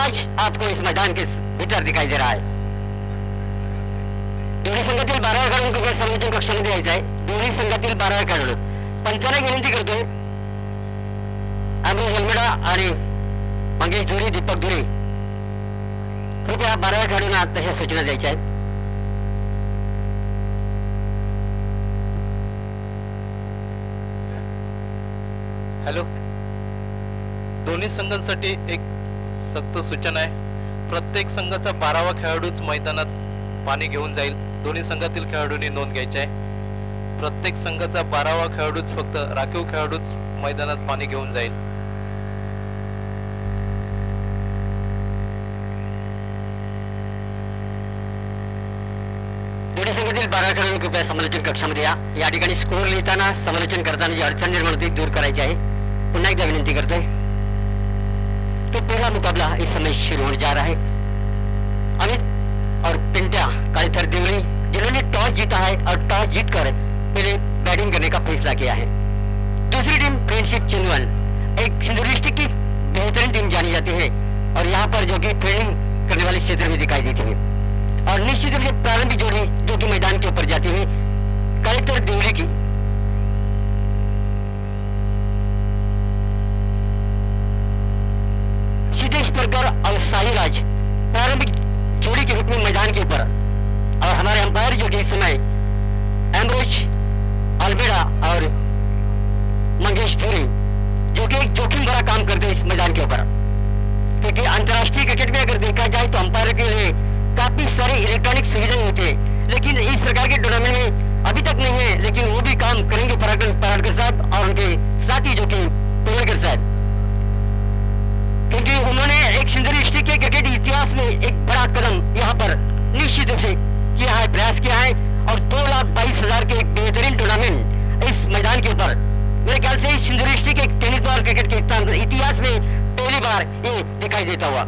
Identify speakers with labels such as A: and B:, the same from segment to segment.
A: राज आपको इस मैदान के भीतर दिखाई दे रहा है। दोन्ही संघातील 12 खेळाडूंना समालोचन कक्षामध्ये यायचं आहे। दोन्ही संघातील 12 खेळाडू पंचांना विनंती करतोय, अमरोज अलमेडा आणि मंगेश धुरी, दीपक धुरी, कृपया 12 खेळाडूंना तशा सूचना द्यायच्या आहेत।
B: हॅलो, दोन्ही संघांसाठी एक सक्त सूचना आहे। प्रत्येक संघाचा 12वा खेळाडूच मैदानात पाणी घेऊन जाईल। दोन्ही संघातील खेळाडूंनी नोंद घ्यायची आहे। प्रत्येक संघाचा 12वा खेळाडूच, फक्त राखीव खेळाडूच मैदानात पाणी घेऊन जाईल।
A: दोन्ही संघातील 12 खेळाडू कृपया समालोचन कक्षामध्ये या ठिकाणी स्कोर लिहिताना समालोचन करताना जी अडचण निर्माण होती दूर करायची आहे। पुन्हा एकदा विनंती करतोय। तो पहला मुकाबला इस समय शुरू होने जा रहा है। अमित और पिंट्या कालीथर देवली जिन्होंने टॉस जीता है और टॉस जीतकर पहले बैटिंग करने का फैसला किया है। दूसरी टीम फ्रेंडशिप चिंदवन, एक सिंधुली डिस्ट्रिक्ट की बेहतरीन टीम जानी जाती है और यहाँ पर जो कि फील्डिंग करने वाले क्षेत्र में दिखाई देती है। और निश्चित रूप से प्रारंभिक जोड़ी जो कि मैदान के ऊपर जाती हुई कालीथर देवली की सिद्धेश परगर और साईराज प्रारंभिक जोड़ी के रूप में मैदान के ऊपर, और हमारे अंपायर जो कि इस समय एम्ब्रोज अल्बेड़ा और मंगेश धुरी जो कि एक जोखिम भरा काम करते हैं इस मैदान के ऊपर, क्योंकि अंतर्राष्ट्रीय क्रिकेट में अगर देखा जाए तो अंपायर के लिए काफी सारी इलेक्ट्रॉनिक सुविधाएं होती है, लेकिन इस प्रकार के टूर्नामेंट में अभी तक नहीं है। लेकिन वो भी काम करेंगे पराडकर साहब और उनके साथी जो कि पेवरकर साहब, क्योंकि उन्होंने एक सिंधुली डिस्ट्रिक्ट के क्रिकेट इतिहास में एक बड़ा कदम यहाँ पर निश्चित रूप से किया है, प्रयास किया है। और 2,22,000 के एक बेहतरीन टूर्नामेंट इस मैदान के ऊपर मेरे ख्याल से सिंधुली डिस्ट्रिक्ट के टेनिस बॉल क्रिकेट के इतिहास में पहली बार ये दिखाई देता हुआ।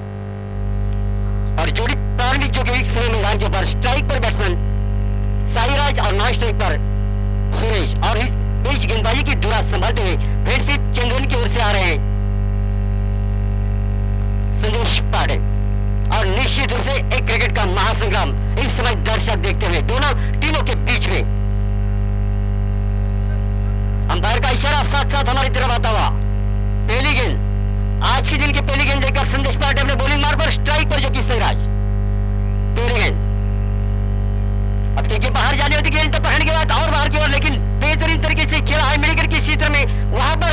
A: और जोड़ी प्रारंभिक जो कि इस मैदान के ऊपर स्ट्राइक पर बैट्समैन साईराज और नॉन स्ट्राइक पर सुरेश, और इस गेंदबाजी की धुरा संभालते हुए फ्रेंडशिप चंदन की ओर से आ रहे हैं संदेश पांडे। और निश्चित रूप से एक क्रिकेट का महासंग्राम इस समय दर्शक देखते हुए दोनों टीमों के बीच में। अंपायर का इशारा साथ साथ हमारी तरफ आता हुआ। पहली गेंद, आज के दिन की पहली गेंद लेकर संदेश पांडे अपने बॉलिंग मार पर स्ट्राइक पर जो कि साईराज। पहली गेंद अब देखिए बाहर जाने होती गेंद तो पकड़ने के बाद और बाहर की ओर, लेकिन बेहतरीन तरीके से खेला है मिलकर के क्षेत्र में, वहां पर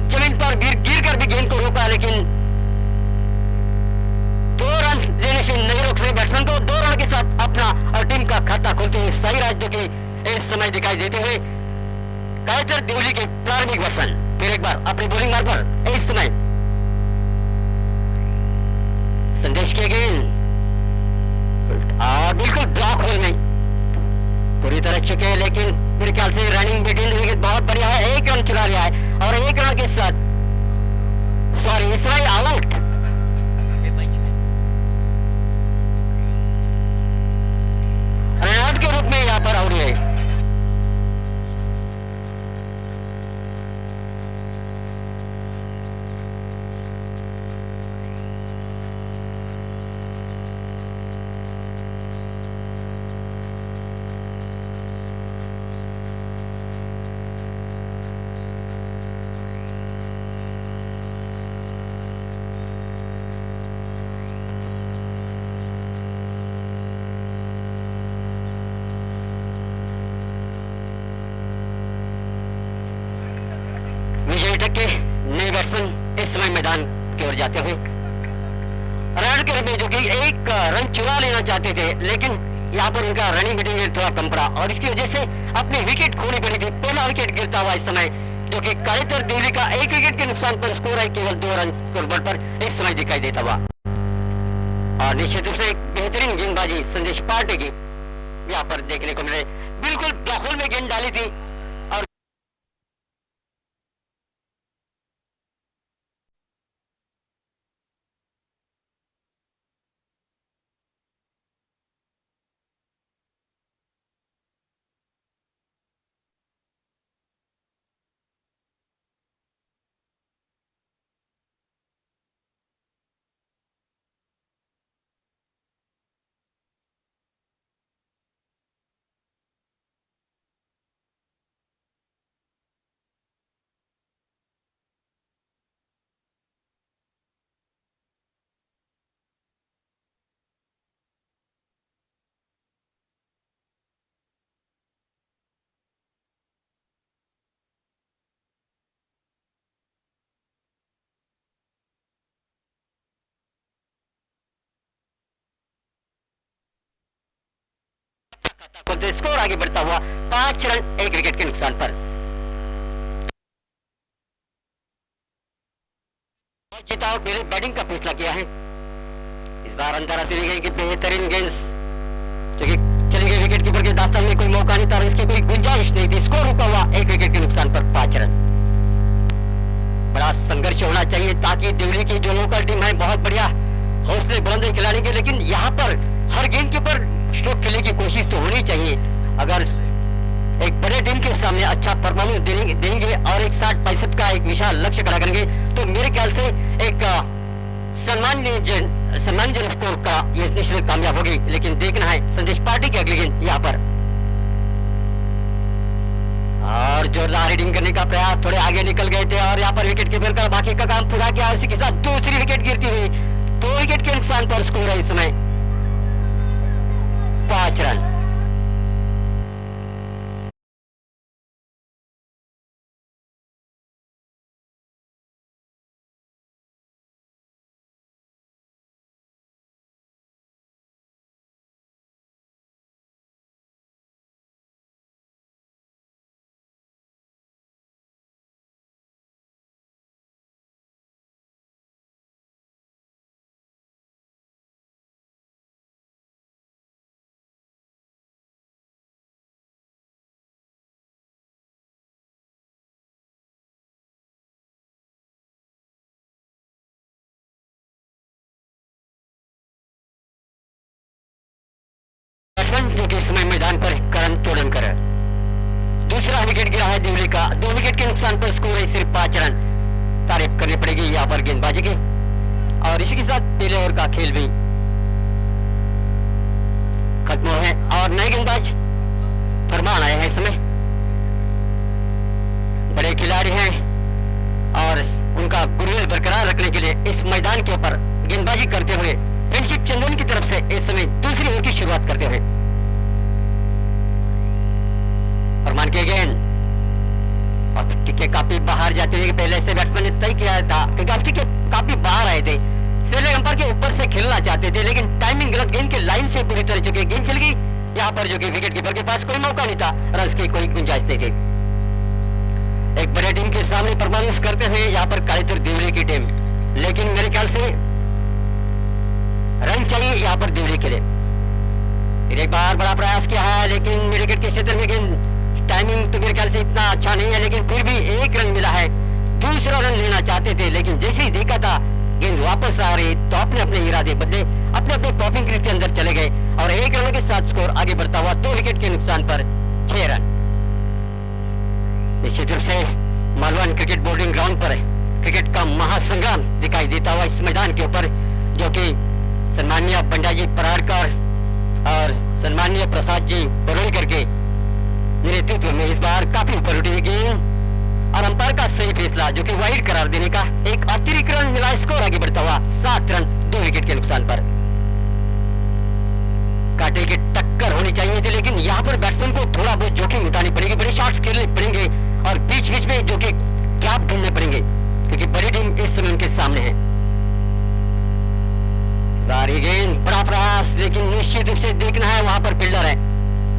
A: जमीन पर गिर कर भी गेंद को रोका, लेकिन 2 रन लेने से नहीं रोक रहे बैट्समैन को। 2 रन के साथ अपना और टीम का खाता खोलते हुए साईराज जो कि इस समय दिखाई देते हुए कालीथर देवली के प्रारंभिक बैट्समैन फिर एक बार अपनी बॉलिंग मार पर इस समय संदेश की गेंद बिल्कुल ब्लॉक होल में पूरी तरह चुके हैं, लेकिन मेरे ख्याल से रनिंग बिटवीन बहुत बढ़िया है। 1 रन चुरा लिया है और 1 रन के साथ सॉरी इस समय आउट। रनआउट के रूप में यहाँ पर आउट है। के नए बैट्समैन इस समय मैदान की ओर जाते हुए रन के रूप में जो कि 1 रन चुरा लेना चाहते थे, लेकिन यहाँ पर उनका रनिंग बिटवीन थोड़ा कम पड़ा और इसकी वजह से अपनी विकेट खोनी पड़ी थी। पहला विकेट गिरता हुआ इस समय जो कि कालीथर देवली का 1 विकेट के नुकसान पर स्कोर है केवल 2 रन स्कोरबोर्ड पर इस समय दिखाई देता हुआ। और निश्चित रूप से एक बेहतरीन गेंदबाजी संदेश पांडे की यहाँ पर देखने को मिले। बिल्कुल ब्लॉक होल में गेंद डाली थी और खोलते स्कोर आगे बढ़ता हुआ 5 रन 1 विकेट के नुकसान पर। जीता और पहले बैटिंग का फैसला किया है। इस बार अंतर आती हुई कि बेहतरीन गेंद जो कि चली गई विकेट कीपर के दास्तान में, कोई मौका नहीं था, इसकी कोई गुंजाइश नहीं थी। स्कोर रुका हुआ 1 विकेट के नुकसान पर 5 रन। बड़ा संघर्ष होना चाहिए ताकि दिल्ली की जो लोकल टीम है बहुत बढ़िया हौसले बुलंद है खिलाड़ी के, लेकिन यहाँ पर हर गेंद के ऊपर स्ट्रोक खेलने की कोशिश तो होनी चाहिए। अगर एक बड़े टीम के सामने अच्छा परफॉर्मेंस देंगे और एक 60-65 का एक विशाल लक्ष्य खड़ा करेंगे तो मेरे ख्याल से एक सम्मानजनक स्कोर का ये निश्चित कामयाब होगी। लेकिन देखना है संदेश पार्टी की अगली गेंद यहाँ पर, और जोरदार रीडिंग करने का प्रयास, थोड़े आगे निकल गए थे और यहाँ पर विकेट कीपर का बाकी का काम पूरा किया। उसी के साथ दूसरी विकेट गिरती हुई 2 विकेट के नुकसान पर स्कोर है इस समय 5 रन। जो कि इस समय मैदान पर करण तोड़नकर है। दूसरा विकेट गिरा है दिल्ली का, 2 विकेट के नुकसान पर स्कोर है सिर्फ 5 रन। तारीफ करनी पड़ेगी यहाँ पर गेंदबाजी की, और इसी के साथ पहले ओवर का खेल भी खत्म है और नए गेंदबाज फरमान आए हैं। इस समय बड़े खिलाड़ी हैं और उनका गुरविल बरकरार रखने के लिए इस मैदान के ऊपर गेंदबाजी करते हुए फ्रेंडशिप चंदन की तरफ से इस समय दूसरी ओवर की शुरुआत करते हुए फरमान के गेंद और टिके काफी बाहर जाते हुए पहले से बैट्समैन ने तय किया था क्योंकि टिके काफी बाहर आए थे, सिले अंपायर के ऊपर से खेलना चाहते थे, लेकिन टाइमिंग गलत, गेंद के लाइन से पूरी तरह चुके, गेंद चल गई यहाँ पर जो कि विकेट कीपर के पास कोई मौका नहीं था, रन की कोई गुंजाइश नहीं थी। एक बड़े टीम के सामने परफॉर्मेंस करते हुए यहाँ पर कालीचुर दिल्ली की टीम, लेकिन मेरे ख्याल से रन चाहिए यहाँ पर दिल्ली के लिए। फिर एक बार बड़ा प्रयास किया है लेकिन विकेट के क्षेत्र में गेंद टाइमिंग तो मेरे ख्याल से इतना अच्छा नहीं है, लेकिन फिर भी 1 रन मिला है। दूसरा रन लेना चाहते थे लेकिन जैसे ही देखा था गेंद वापस आ रही तो अपने अपने इरादे बदले, अपने अपने टॉपिंग क्रीज के अंदर चले गए और 1 रन के साथ स्कोर आगे बढ़ता हुआ 2 विकेट के नुकसान पर 6 रन। निश्चित रूप से मालवन क्रिकेट बोर्डिंग ग्राउंड पर क्रिकेट का महासंग्राम दिखाई देता हुआ इस मैदान के ऊपर, जो कि सम्मानीय पंडाजी पराड़कर और सम्मानीय प्रसाद जी परोलकर के नेतृत्व में इस बार काफी ऊपर उठी गेंद और अंपायर का सही फैसला जो कि वाइड करार देने का, एक अतिरिक्त रन मिला, स्कोर आगे बढ़ता हुआ 7 रन 2 विकेट के नुकसान पर। कांटे की टक्कर होनी चाहिए थी लेकिन यहाँ पर बैट्समैन को थोड़ा बहुत जोखिम उठानी पड़ेगी, बड़े शॉट्स खेलने पड़ेंगे और बीच बीच में जो कि गैप ढूंढने पड़ेंगे क्योंकि बड़ी टीम इस समय उनके सामने है। बारी गेंद, बड़ा प्रयास, लेकिन निश्चित रूप से देखना है वहां पर फील्डर है,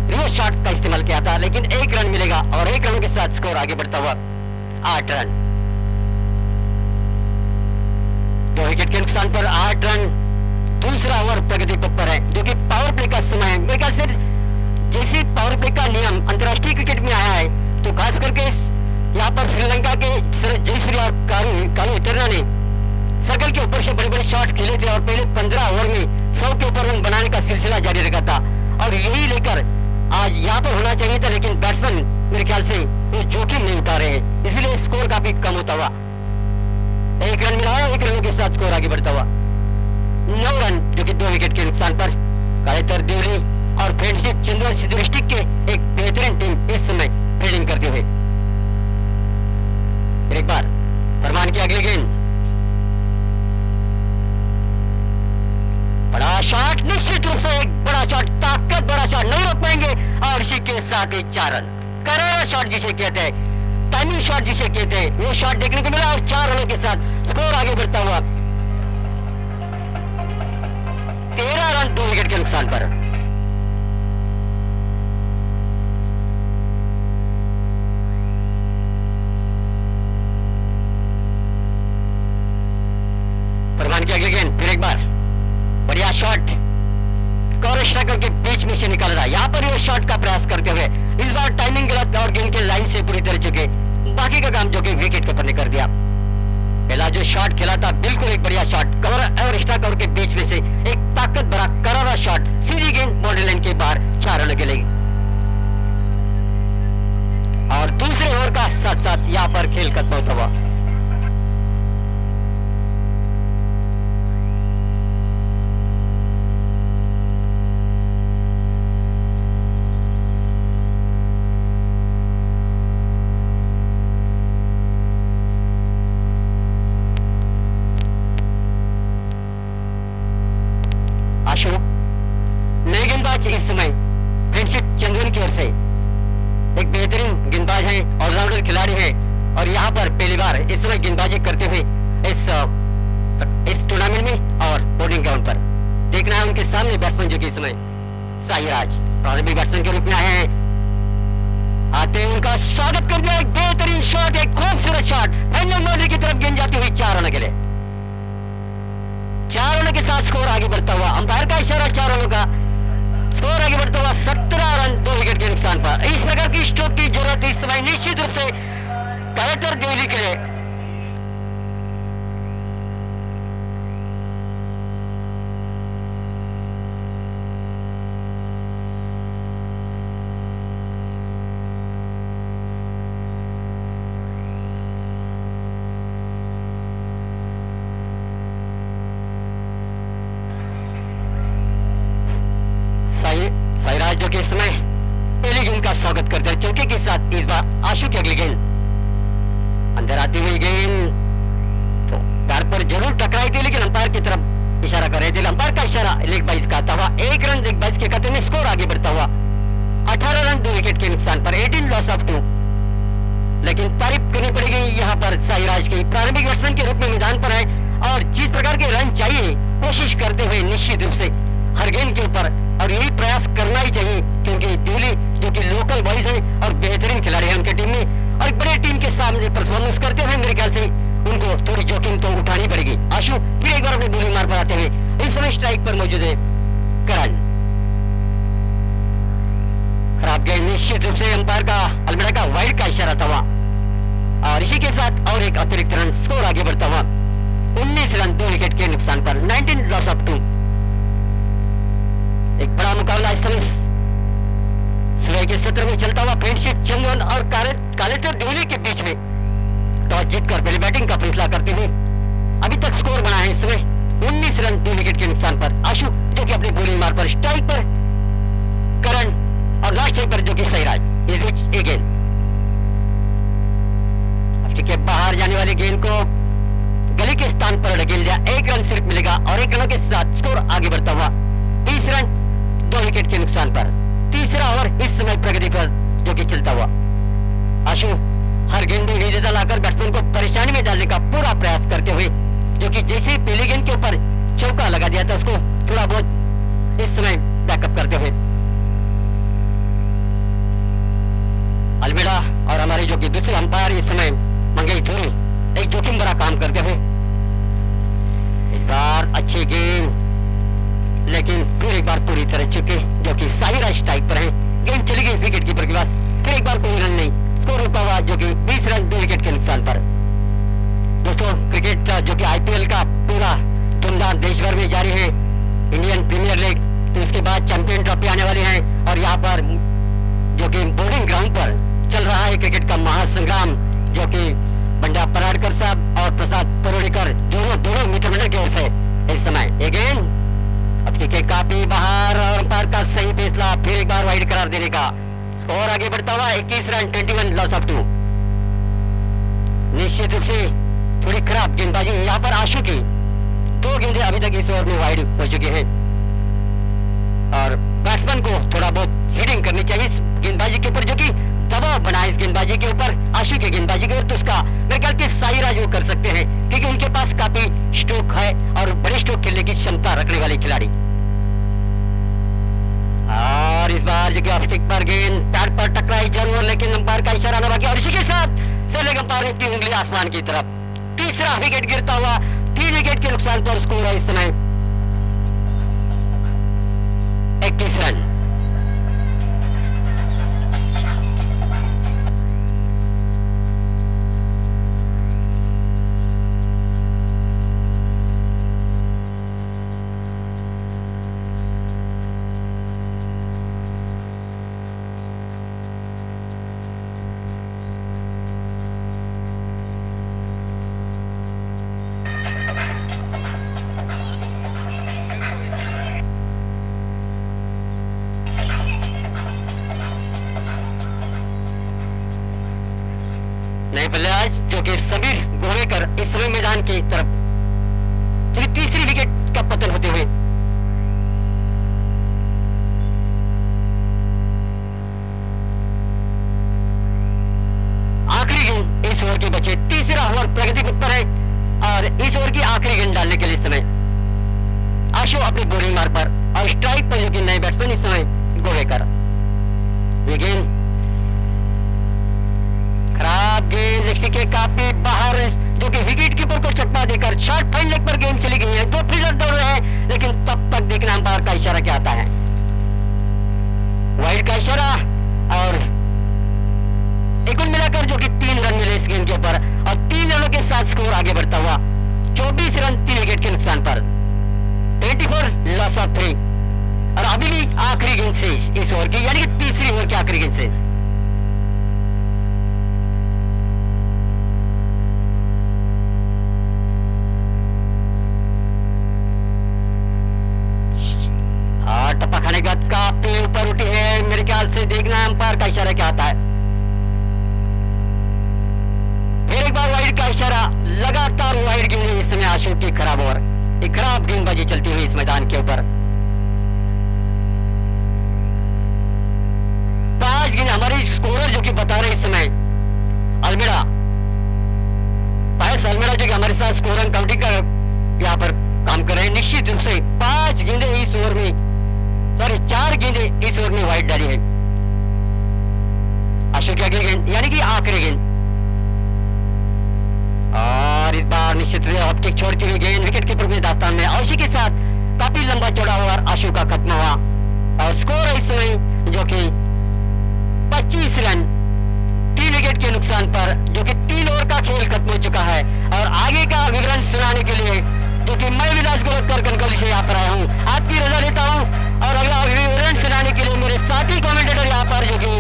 A: रिवर्स शॉट का इस्तेमाल किया था लेकिन 1 रन मिलेगा और 1 रन के साथ स्कोर आगे बढ़ता हुआ 8 रन। 2 विकेट के नुकसान पर 8 रन। दूसरा ओवर प्रगति पर है जो कि पावर प्ले का समय है। मेरे ख्याल से जैसे पावर प्ले का नियम अंतर्राष्ट्रीय क्रिकेट में आया है तो खास करके यहाँ पर श्रीलंका के जयश्री और कालू इतरना ने सर्कल के ऊपर से बड़े बड़े शॉट खेले थे और पहले 15 ओवर में 100 के ऊपर रन बनाने का सिलसिला जारी रखा था और यही लेकर आज यहाँ पर होना चाहिए था, लेकिन बैट्समैन मेरे ख्याल से वो जोखिम नहीं उठा रहे हैं, इसलिए स्कोर काफी कम होता हुआ 1 रन मिला है। 1 रन के साथ स्कोर आगे बढ़ता हुआ 9 रन जो कि 2 विकेट के नुकसान पर। कालेतर दिल्ली और फ्रेंडशिप चंद्रवंशी डिस्ट्रिक्ट के एक बेहतरीन टीम इस समय फील्डिंग करते हुए। एक बार फरमान की अगली गेंद, बड़ा शॉट, निश्चित रूप से एक बड़ा शॉट, ताकत बड़ा शॉट, नहीं रोक पाएंगे और इसी के साथ ही 4 रन। करारा शॉट जिसे कहते हैं, टाइमिंग शॉट जिसे कहते हैं, वो शॉट देखने को मिला और 4 रनों के साथ स्कोर आगे बढ़ता हुआ 13 रन 2 विकेट के नुकसान पर। होता हुआ। आशु, नए गेंदबाज इस समय फ्रेंडशिप चंदन की ओर से एक बेहतरीन गेंदबाज है, ऑलराउंडर खिलाड़ी है और यहाँ पर पहली बार इस समय गेंदबाजी करते हुए इस टूर्नामेंट में और बोर्डिंग ग्राउंड पर देखना है उनके सामने बैट्समैन जो कि इस समय साईराज प्रारंभिक बैट्समैन के रूप में आए हैं। आते हैं, उनका स्वागत कर दिया। एक बेहतरीन शॉट, एक खूबसूरत शॉट, फाइनल बाउंड्री की तरफ गेंद जाती हुई 4 रनों के लिए। 4 रनों के साथ स्कोर आगे बढ़ता हुआ, अंपायर का इशारा 4 रनों का स्कोर आगे बढ़ता हुआ 17 रन 2 विकेट के नुकसान पर। इस प्रकार की स्ट्रोक की जरूरत इस समय निश्चित रूप से कैरेक्टर दिल्ली के लिए। साईराज जो कि इस समय पहली गेंद का स्वागत करते हैं चौके के साथ। इस बार आशु की अगली गेंद अंदर आती हुई गेंद तो पैर पर जरूर टकराई थी, लेकिन अंपायर की तरफ इशारा कर रहे थे। अंपायर का इशारा लेग बाइस का आता हुआ 1 रन लेग बाइस के खाते में स्कोर आगे बढ़ता हुआ 18 रन 2 विकेट के नुकसान पर, 18 लॉस ऑफ 2। लेकिन तारीफ करनी पड़ेगी यहाँ पर साईराज की, प्रारंभिक बैट्समैन के रूप में मैदान पर है और जिस प्रकार के रन चाहिए कोशिश करते हुए निश्चित रूप से हर गेंद के ऊपर, और यही प्रयास करना ही चाहिए क्योंकि दिल्ली जो कि लोकल बॉयज है और बेहतरीन खिलाड़ी है उनके टीम में, और एक बड़े टीम के सामने परफॉर्मेंस करते हुए मेरे ख्याल से उनको थोड़ी जोखिम तो उठानी पड़ेगी। आशु फिर एक बार अपने बॉलिंग मार पर आते हुए इस समय स्ट्राइक पर मौजूद है करण। खराब गेंद, निश्चित रूप से अंपायर का अलमेडा का वाइड का इशारा था वहां, और इसी के साथ और एक अतिरिक्त रन, स्कोर आगे बढ़ता हुआ 19 रन 2 विकेट के नुकसान पर, 19 लॉस ऑफ 2। एक बड़ा मुकाबला इस समय सुबह के सत्र में चलता हुआ फ्रेंडशिप चंदन और कालेचर दिल्ली के बीच में टॉस जीतकर पहले बैटिंग का फैसला करते हुए अभी तक स्कोर बना है इस समय 19 रन 2 विकेट के नुकसान पर। आशु जो कि अपनी बॉलिंग मार पर, स्ट्राइक पर करण और लास्ट स्ट्राइक पर जो कि साईराज। इस बीच एक गेंद के बाहर जाने वाली गेंद को गली के स्थान पर ढकेल दिया, 1 रन सिर्फ मिलेगा और 1 रनों के साथ स्कोर आगे बढ़ता हुआ 20 रन 2 विकेट के नुकसान पर। तीसरा ओवर इस समय प्रगति पर जो कि चलता हुआ। आशु हर गेंद में विजेता लाकर बैट्समैन को परेशानी में डालने का पूरा प्रयास करते हुए, जो कि जैसे ही पहली गेंद के ऊपर चौका लगा दिया था उसको थोड़ा बहुत इस समय बैकअप करते हुए अलमेडा और हमारे जो कि दूसरे अंपायर इस समय मंगेश धोनी एक जोखिम भरा काम करते हुए। इस बार अच्छी गेंद, लेकिन फिर एक बार पूरी तरह चुके जो कि साईराज स्ट्राइक पर है। गेंद चली गई विकेट कीपर के पास, फिर एक बार कोई रन नहीं, स्कोर रुका हुआ जो कि 20 रन 2 विकेट के नुकसान पर। दोस्तों, क्रिकेट जो कि आईपीएल का पूरा धूमधाम देश भर में जारी है, इंडियन प्रीमियर लीग, तो उसके बाद चैंपियन ट्रॉफी आने वाली है और यहाँ पर जो कि बोर्डिंग ग्राउंड पर चल रहा है क्रिकेट का महासंग्राम, जो कि बंडा पराड़कर साहब और प्रसाद परोड़ेकर दोनों मित्रमंडल की ओर से इस समय अगेन अब के काफी बाहर और अंपायर का सही फैसला, फिर एक बार वाइड करार देने का। स्कोर आगे बढ़ता हुआ 21 रन 21 लॉस ऑफ 2। निश्चित रूप से थोड़ी खराब गेंदबाजी यहाँ पर आशु की, 2 गेंदें अभी तक इस ओवर में वाइड हो चुकी हैं और बैट्समैन को थोड़ा बहुत हिटिंग करनी चाहिए इस गेंदबाजी के ऊपर, जो कि दबाव बना इस गेंदबाजी के ऊपर, आशु की गेंदबाजी के ऊपर, तो उसका मेरे ख्याल से साईराज वो कर सकते हैं क्योंकि उनके पास काफी स्ट्रोक है और बड़े स्ट्रोक खेलने की क्षमता रखने वाले खिलाड़ी। और इस बार जो कि ऑफस्टिक पर गेंद पैड पर टकराई जरूर, लेकिन अंपायर का इशारा न बाकी, और इसी के साथ सेलेग अंपायर ने 3 उंगली आसमान की तरफ। तीसरा विकेट गिरता हुआ 3 विकेट के नुकसान पर, स्कोर है इस समय 21 रन। और इस ओवर की आखिरी गेंद डालने के लिए इस समय आशु अपनी बोलिंग मार पर और स्ट्राइक पर जो कि नए बैट्समैन इस समय गोवेकर। ये गेंद खराब गेंद लेग के काफी बाहर, जो कि विकेट कीपर को चकमा देकर शॉर्ट फाइन लेग पर गेंद चली गई है। दो फील्डर दौड़ रहे हैं, लेकिन तब तक देखना अंपायर का इशारा क्या आता है। वाइड का इशारा और एक कुल मिलाकर जो कि 3 रन मिले इस गेंद के ऊपर और 3 रनों के साथ स्कोर आगे बढ़ता हुआ 24 रन 3 विकेट के नुकसान पर 24 लॉस ऑफ 3। और अभी भी आखिरी गेंद से इस ओवर की, यानी कि तीसरी ओवर की आखिरी गेंद से टप्पा खाने के बाद काफी ऊपर उठी है। मेरे ख्याल से देखना है अंपायर का इशारा क्या आता है। फिर एक बार वाइड का इशारा, लगातार वाइड गेंद इस समय आशु की खराब ओवर, एक खराब गेंदबाजी चलती हुई इस मैदान के ऊपर। 5 गेंद हमारी स्कोरर जो कि बता रहे इस समय अलमेड़ा, पायस अलमेड़ा जो कि हमारे साथ स्कोर काउंटिंग का यहाँ पर काम कर रहे हैं। निश्चित रूप से 5 गेंदें इस ओवर में, सॉरी 4 गेंदें इस ओवर में वाइड डाली है। अशोक की अगली गेंद, यानी कि आखिरी गेंद, और इस बार निश्चित रूप से ऑप्टिक छोड़ती हुई गेंद विकेट कीपर के दास्तान में। और इसी के साथ काफी लंबा चौड़ा ओवर आशु का खत्म हुआ और स्कोर है इस समय जो कि 25 रन 3 विकेट के नुकसान पर, जो कि 3 ओवर का खेल खत्म हो चुका है। और आगे का विवरण सुनाने के लिए जो कि मैं विलास गोरखकर कनकौली से यहाँ पर आया हूँ, आपकी रजा लेता हूँ और अगला विवरण सुनाने के लिए मेरे साथी कमेंटेटर यहाँ पर जो कि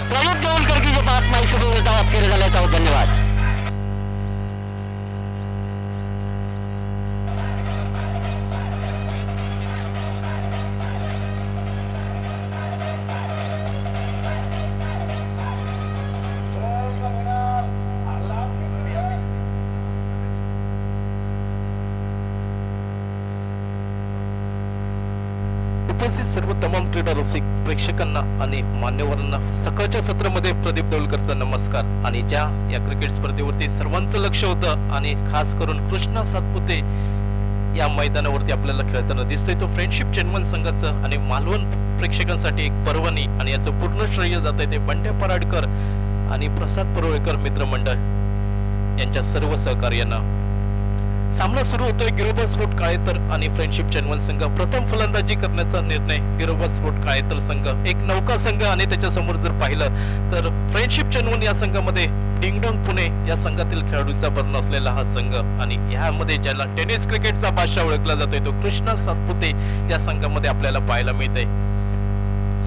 A: प्रदीप जोलकर की जो पास माइक से बोलता हूँ, आपकी रजा लेता हूँ। धन्यवाद।
B: उपस्थित सर्व तमाम क्रीडा रसिक प्रेक्षकांना आणि मान्यवरांना सकाळच्या सत्रामध्ये प्रदीप देऊलकरचा नमस्कार। आणि ज्या या क्रिकेट स्पर्धेवरती सर्वांचं लक्ष होतं आणि खास करून कृष्णा सातपुते या मैदानावरती आपल्याला खेळताना दिसतोय, तो फ्रेंडशिप चेन्नमन संघाचं आणि मालवण प्रेक्षकांसाठी एक पर्वणी, आणि याचं पूर्ण श्रेय जात आहे ते बंड्या पराडकर आणि प्रसाद परोळेकर मित्रमंडळ यांच्या सर्व सहकार्यांना। सामना सुरू होतोय गिरोबा स्पोर्ट काळेतर आणि फ्रेंडशिप चेन्नमन संघ। प्रथम फलंदाजी करण्याचा निर्णय गिरोबा स्पोर्ट काळेतर संघ, एक नौका संघ, आणि त्याच्या समोर जर पाहिलं तर फ्रेंडशिप चेन्नमन या संघामध्ये डिंगडोंग पुणे या संघातील खेळाडूंचा भरणा असलेला हा संघ, आणि यामध्ये ज्याला टेनिस क्रिकेटचा बादशाह ओळखला जातोय तो कृष्णा सातपुते या संघामध्ये आपल्याला पाहायला मिळतंय।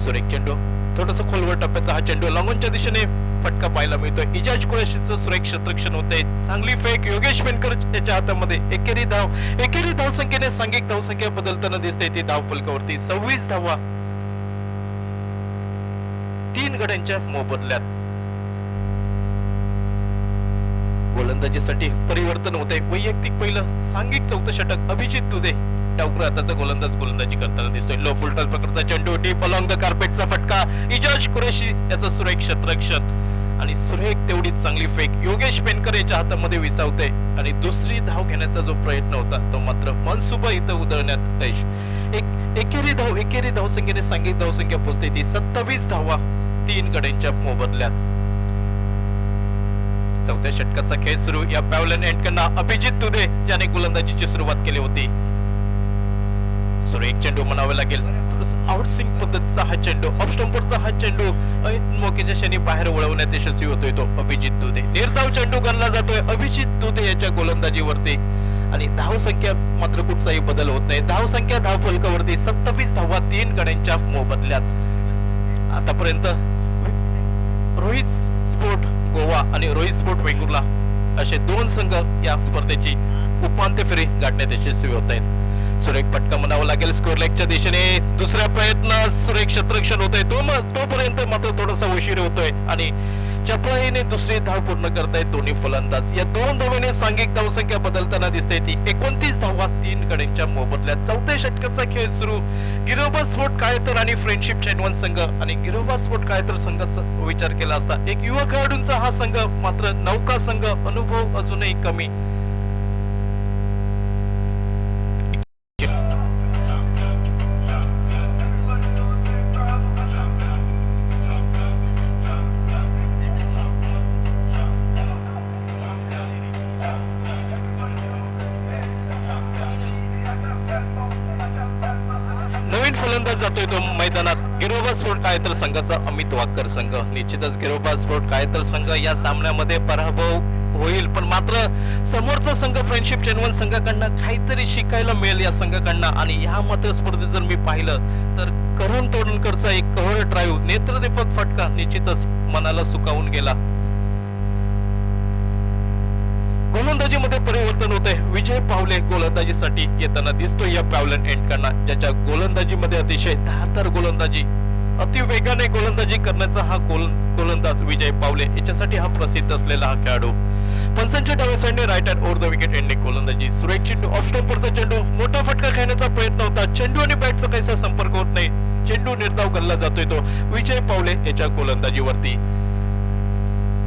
B: सुरेख चेंडू, थोडस खोलवर टप्प्याचा हा चेंडू लॉंगॉनच्या दिशेने फटका पाहायला मिळतोय। इजाज कुरैशीचं सुरेख क्षेत्ररक्षण होते, चांगली फेक योगेश पेनकर याच्या हातामध्ये एकेरी धाव संख्येने सांघिक धावसंख्या बदलताना दिसते। ती धाव फलकावरती 26 धावा 3 गड्यांच्या मोबदल्यात। गोलंदाजीसाठी परिवर्तन होते, वैयक्तिक पहिलं सांघिक 4थं षटक अभिजित दुधे डावकर हाताचा गोलंदाजी करताना दिसतोय। लो फुलटॉस प्रकारचा चेंडू डीप अलॉंग द कार्पेटचा फटका, इजाज कुरैशी याचं सुरेख क्षेत्ररक्षण आणि सुरेख तेवढीच चांगली फेक योगेश पेनकर याच्या हातामध्ये विसावते, आणि दुसरी धाव घेण्याचा जो प्रयत्न होता तो मात्र मनसुबा इथं उधळण्यात यश। एकेरी धाव संख्येने सांघिक धावसंख्या पोहोचते ती 27 धावा 3 गड्यांच्या मोबदल्यात। 4थ्या षटकाचा खेळ सुरू, या पॅव्हलन एंडकरना अभिजित दुधे ज्याने गोलंदाजीची सुरुवात केली होती। सुरेख चेंडू म्हणावे लागेल, आउटस्विंग पद्धतीचा हा चेंडू, ऑफ स्टंपरचा हा चेंडू मोकेच्या क्षणी बाहेर वळवण्यात यशस्वी होतोय तो अभिजित दुधे। निर्धाव चेंडू गणला जातोय अभिजित दुधे याच्या गोलंदाजीवरती, आणि धाव संख्या मात्र कुठचाही बदल होत नाही। धाव संख्या धाव फलकावरती 27 धावा 3 गड्यांच्या मोबदल्यात। आतापर्यंत रोहित स्पोर्ट गोवा आणि रोहित स्पोर्ट बेंगुर्ला असे 2 संघ या स्पर्धेची उपांत्य फेरी गाठण्यात यशस्वी होत आहेत। सुरेख फटका म्हणावा लागेल स्कोर लेगच्या दिशेने, दुसऱ्या प्रयत्न सुरेख क्षेत्ररक्षण होतोय, तोपर्यंत मात्र थोडासा उशीर होतोय, आणि चपळाईने दुसरी धाव पूर्ण करतायत दोन्ही फलंदाज. या 2 धावांनी सांघिक धावसंख्या बदलताना दिसते ती 29 धावा 3 गड्यांच्या मोबदल्यात. चौथ्या षटकाचा खेळ सुरू. गिरोबा स्पोर्ट काळेतर आणि फ्रेंडशिप चेनवन संघ आणि गिरोबा स्पोर्ट काळेतर संघाचा विचार केला असता एक युवा खेळाडूंचा हा संघ, मात्र नौका संघ अनुभव अजूनही कमी. नवीन फलंदाज जातोय तो मैदानात. गिरोबा स्पोर्ट काळेतर संघाचा अमित वाकर संघ. निश्चितच गिरोबा स्पोर्ट काळेतर संघ या सामन्यामध्ये पराभव होईल, पण मात्र समोरचा संघ फ्रेंडशिप चेनवन संघाकडनं काहीतरी शिकायला मिळेल या संघाकडनं. आणि या मात्र स्पर्धेत जर मी पाहिलं तर करण तोडणकरचा एक कव्हर ड्राईव्ह, नेत्रदीपक फटका निश्चितच मनाला सुकावून गेला. गोलंदाजीमध्ये परिवर्तन होते. विजय पावले गोलंदाजीसाठी येताना दिसतो या पॅव्हलन एंडकडनं, ज्याच्या गोलंदाजीमध्ये अतिशय धारदार गोलंदाजी, अति वेगाने गोलंदाजी करण्याचा हा गोलंदाज विजय पावले, याच्यासाठी हा प्रसिद्ध असलेला हा खेळाडू. पंचांच्या डाव्या साईडने right hand over the wicket ending गोलंदाजी. सुरेख चेंडू, ऑफ स्टंपवरचा चेंडू, मोठा फटका खेळण्याचा प्रयत्न होता. चेंडू आणि बॅटचा काहीसा संपर्क होत नाही. चेंडू निर्धाव गल्ला जातोय तो विजय पावले याच्या गोलंदाजीवरती.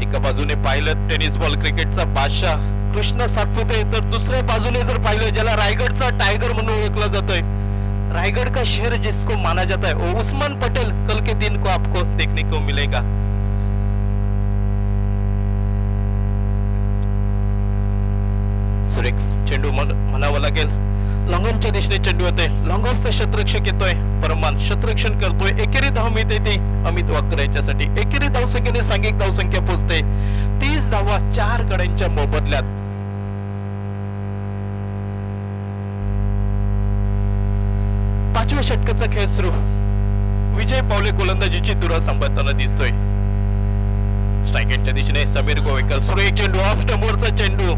B: एका बाजूने पाहिलं टेनिस बॉल क्रिकेटचा बादशाह कृष्ण सातपुते, तर दुसऱ्या बाजूने जर पाहिलं ज्याला रायगडचा टायगर म्हणून ओळखला जातोय, रायगड का शेर जिसको माना जाता है, वो उस्मान पटेल, कल के दिन को आपको देखने को मिलेगा. सुरेख चेंडू म्हणावं लागेल. लॉंगॉनच्या दिशेने चेंडू येतोय. लॉंगॉनचा क्षेत्ररक्षक येतोय. परमान क्षेत्ररक्षण करतोय. एकेरी धाव मिळते ती अमित वाकर याच्यासाठी. एकेरी धावसंख्येने सांघिक धावसंख्या पोहोचते 30 धावा 4 गड्यांच्या मोबदल्यात. पाचव्या षटकाचा खेळ सुरू. विजय पावले गोलंदाजीची धुरा सांभाळताना दिसतोय. स्ट्राईक एंडच्या दिशेने समीर गोवेकर. सुरेख चेंडू, ऑफ स्टंपवरचा चेंडू,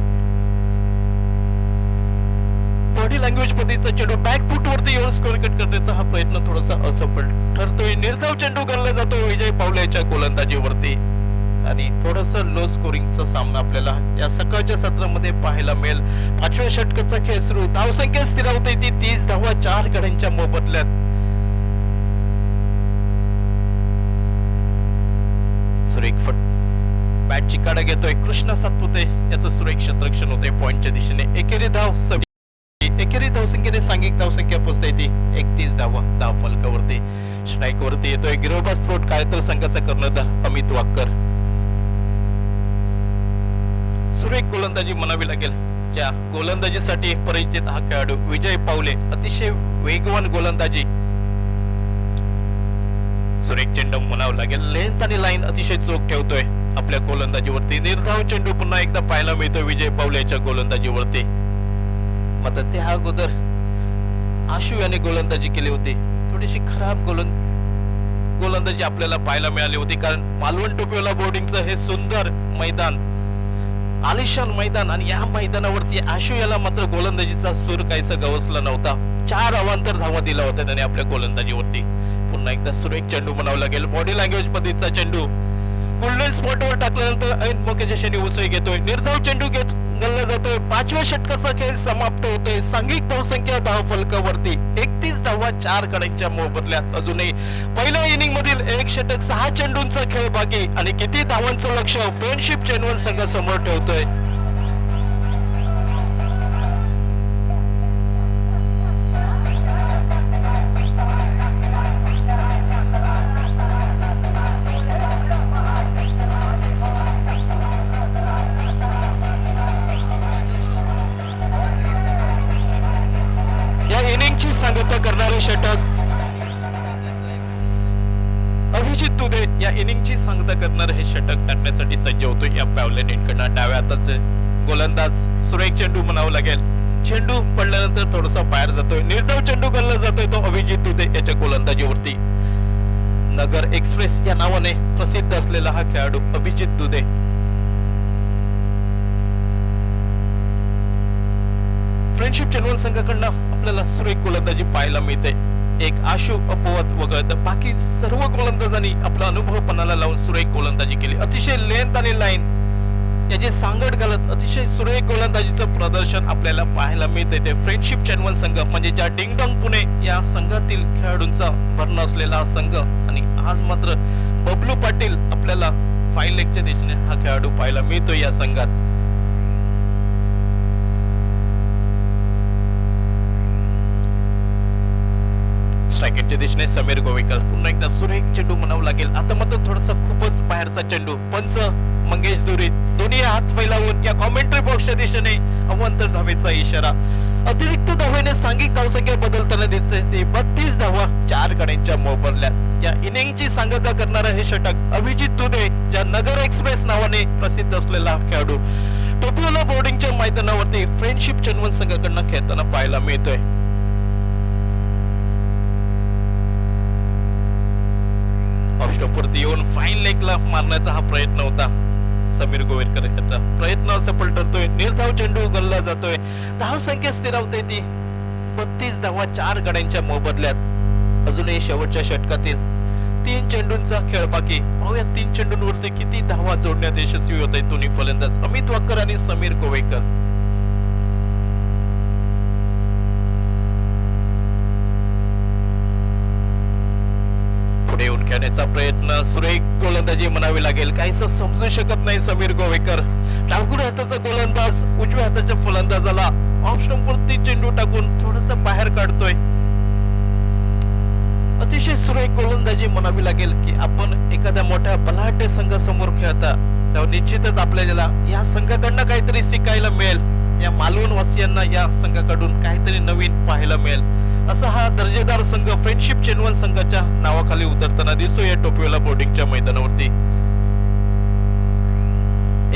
B: बॉडी लँग्वेज पद्धतीचा चेंडू, बॅक फूट वरती येऊन स्कोर कट करण्याचा हा प्रयत्न थोडासा असफल ठरतोय. निर्धाव चेंडू गणला जातोय विजय पावले याच्या गोलंदाजीवरती आणि थोडस लो स्कोरिंगचा सामना आपल्याला या सकाळच्या सत्रामध्ये पाहायला मिळेल. पाचव्या षटकाचा खेळ सुरू. धावसंख्या स्थिरावते ती 30 धावा 4 गड्यांच्या मोबदल्यात. सुरेख फट बॅटची काढा घेतोय कृष्ण सातपुते याचं सुरेख क्षेत्ररक्षण होते पॉइंटच्या दिशेने. एकेरी धाव एकेरी धावसंख्येने सांघिक धावसंख्या पोहोचते ती 31 धावा धाव फलकावरती. स्ट्राईक वरती येतोय गिरोबा स्पोर्ट काळेतर संघाचा कर्णधार अमित वाकर. सुरेख गोलंदाजी म्हणावी लागेल. ज्या गोलंदाजीसाठी परिचित हा खेळाडू विजय पावले, अतिशय वेगवान गोलंदाजी. सुरेख चेंडू म्हणावं लागेल. लेंथ आणि लाईन अतिशय चोख ठेवतोय आपल्या गोलंदाजीवरती. निर्धाव चेंडू पुन्हा एकदा पाहायला मिळतोय विजय पावले याच्या गोलंदाजीवरती. मात्र त्या अगोदर आशु याने गोलंदाजी केली होती. थोडीशी खराब गोलंदाजी आपल्याला पाहायला मिळाली होती, कारण मालवण टोपीवाला बोर्डिंगचं हे सुंदर मैदान, आलिशान मैदान, आणि या मैदानावरती आशु याला मात्र गोलंदाजीचा सूर काहीसा गवसला नव्हता. 4 अवांतर धावा दिला होता त्याने आपल्या गोलंदाजीवरती. पुन्हा एकदा सुरेख चेंडू म्हणावं लागेल. बॉडी लँग्वेज पद्धतीचा चेंडू गोल्डन स्पॉटवर टाकल्यानंतर ऐन मोक्याच्या शेणी उसळी घेतोय. निर्धाव चेंडू गणला जातोय. पाचव्या षटकाचा खेळ समाप्त होतोय सांघिक धावसंख्या धाव फलकावरती 31 धावा 4 गड्यांच्या मोबदल्यात. अजूनही पहिल्या इनिंग मधील 1 षटक 6 चेंडूंचा खेळ बाकी आणि किती धावांचं लक्ष फ्रेंडशिप चेनवन संघासमोर ठेवतोय. इनिंगची सांगता करणारे षटक अभिजित दुबे या इनिंगची सांगता करणारे हे षटक टाकण्यासाठी सज्ज होतो या पॅव्हलन एंडकडनं. डाव्या हाताचे गोलंदाज सुरेख चेंडू म्हणावं लागेल. चेंडू पडल्यानंतर थोडासा बाहेर जातोय. निर्धाव चेंडू गणला जातोय तो अभिजित दुबे याच्या गोलंदाजीवरती. नगर एक्सप्रेस या नावाने प्रसिद्ध असलेला हा खेळाडू अभिजित दुबे. फ्रेंडशिप चेनवन संघाकडनं आपल्याला सुरेख गोलंदाजी पाहायला मिळते. एक आशु अपवाद वगळता बाकी सर्व गोलंदाजांनी आपला अनुभव पणाला लावून सुरेख गोलंदाजी केली. अतिशय लेंथ आणि लाईन याची सांगड घालत अतिशय सुरेख गोलंदाजीचं प्रदर्शन आपल्याला पाहायला मिळते. ते फ्रेंडशिप चॅनल संघ म्हणजे ज्या डिंगडॉंग पुणे या संघातील खेळाडूंचा भरणा असलेला हा संघ, आणि आज मात्र बबलू पाटील आपल्याला 5 लेगच्या दिशेने हा खेळाडू पाहायला मिळतो या संघात. स्ट्रायकेटच्या दिशेने समीर गोवेकर. पुन्हा एकदा सुरेख चेंडू म्हणावं लागेल. आता मात्र थोडासा खूपच बाहेरचा चेंडू. पंच मंगेश दुरी दोन्ही हात फैलावून या कॉमेंट्री बॉक्सच्या दिशेने अवांतर धावेचा इशारा. अतिरिक्त धावेने सांघिक धावसंख्या बदलताना दिसते. 32 धावा 4 गड्यांच्या मोबदल्यात. या इनिंगची सांगता करणारा हे षटक अभिजित तुदे, ज्या नगर एक्सप्रेस नावाने प्रसिद्ध असलेला खेळाडू टोपियोला बोर्डिंगच्या मैदानावरती फ्रेंडशिप चन्वन संघाकडनं खेळताना पाहायला मिळतोय. ऑफस्टॉपवरती येऊन फाईन लेगला मारण्याचा हा प्रयत्न होता समीर गोवेकर याचा. प्रयत्न सफल ठरतोय. निर्धाव चेंडू गल्ला जातोय. धाव संख्या स्थिरावते ती 32 धावा 4 गड्यांच्या मोबदल्यात. अजूनही शेवटच्या षटकातील 3 चेंडूंचा खेळ बाकी. पाहूया 3 चेंडूंवरती किती धावा जोडण्यात यशस्वी होत आहेत दोन्ही फलंदाज अमित वाकर आणि समीर गोवेकर. पुढे येऊन खेळण्याचा प्रयत्न. सुरेख गोलंदाजी म्हणावी लागेल. काहीच समजू शकत नाही समीर गोवेकर. डावखुऱ्या हाताचा गोलंदाज उजव्या हाताच्या फलंदाजाला ऑफ स्टंपवरती चेंडू टाकून थोडासा बाहेर काढतोय. अतिशय सुरेख गोलंदाजी म्हणावी लागेल की आपण एखाद्या मोठ्या बलाढ्य संघासमोर खेळता तेव्हा निश्चितच आपल्याला या संघाकडनं काहीतरी शिकायला मिळेल. या मालवण वासियांना या संघाकडून काहीतरी नवीन पाहायला मिळेल. असा हा दर्जेदार संघ फ्रेंडशिप चेनवन संघाच्या नावाखाली उतरताना दिसतोय या टोपियोला बोर्डिंगच्या मैदानावरती.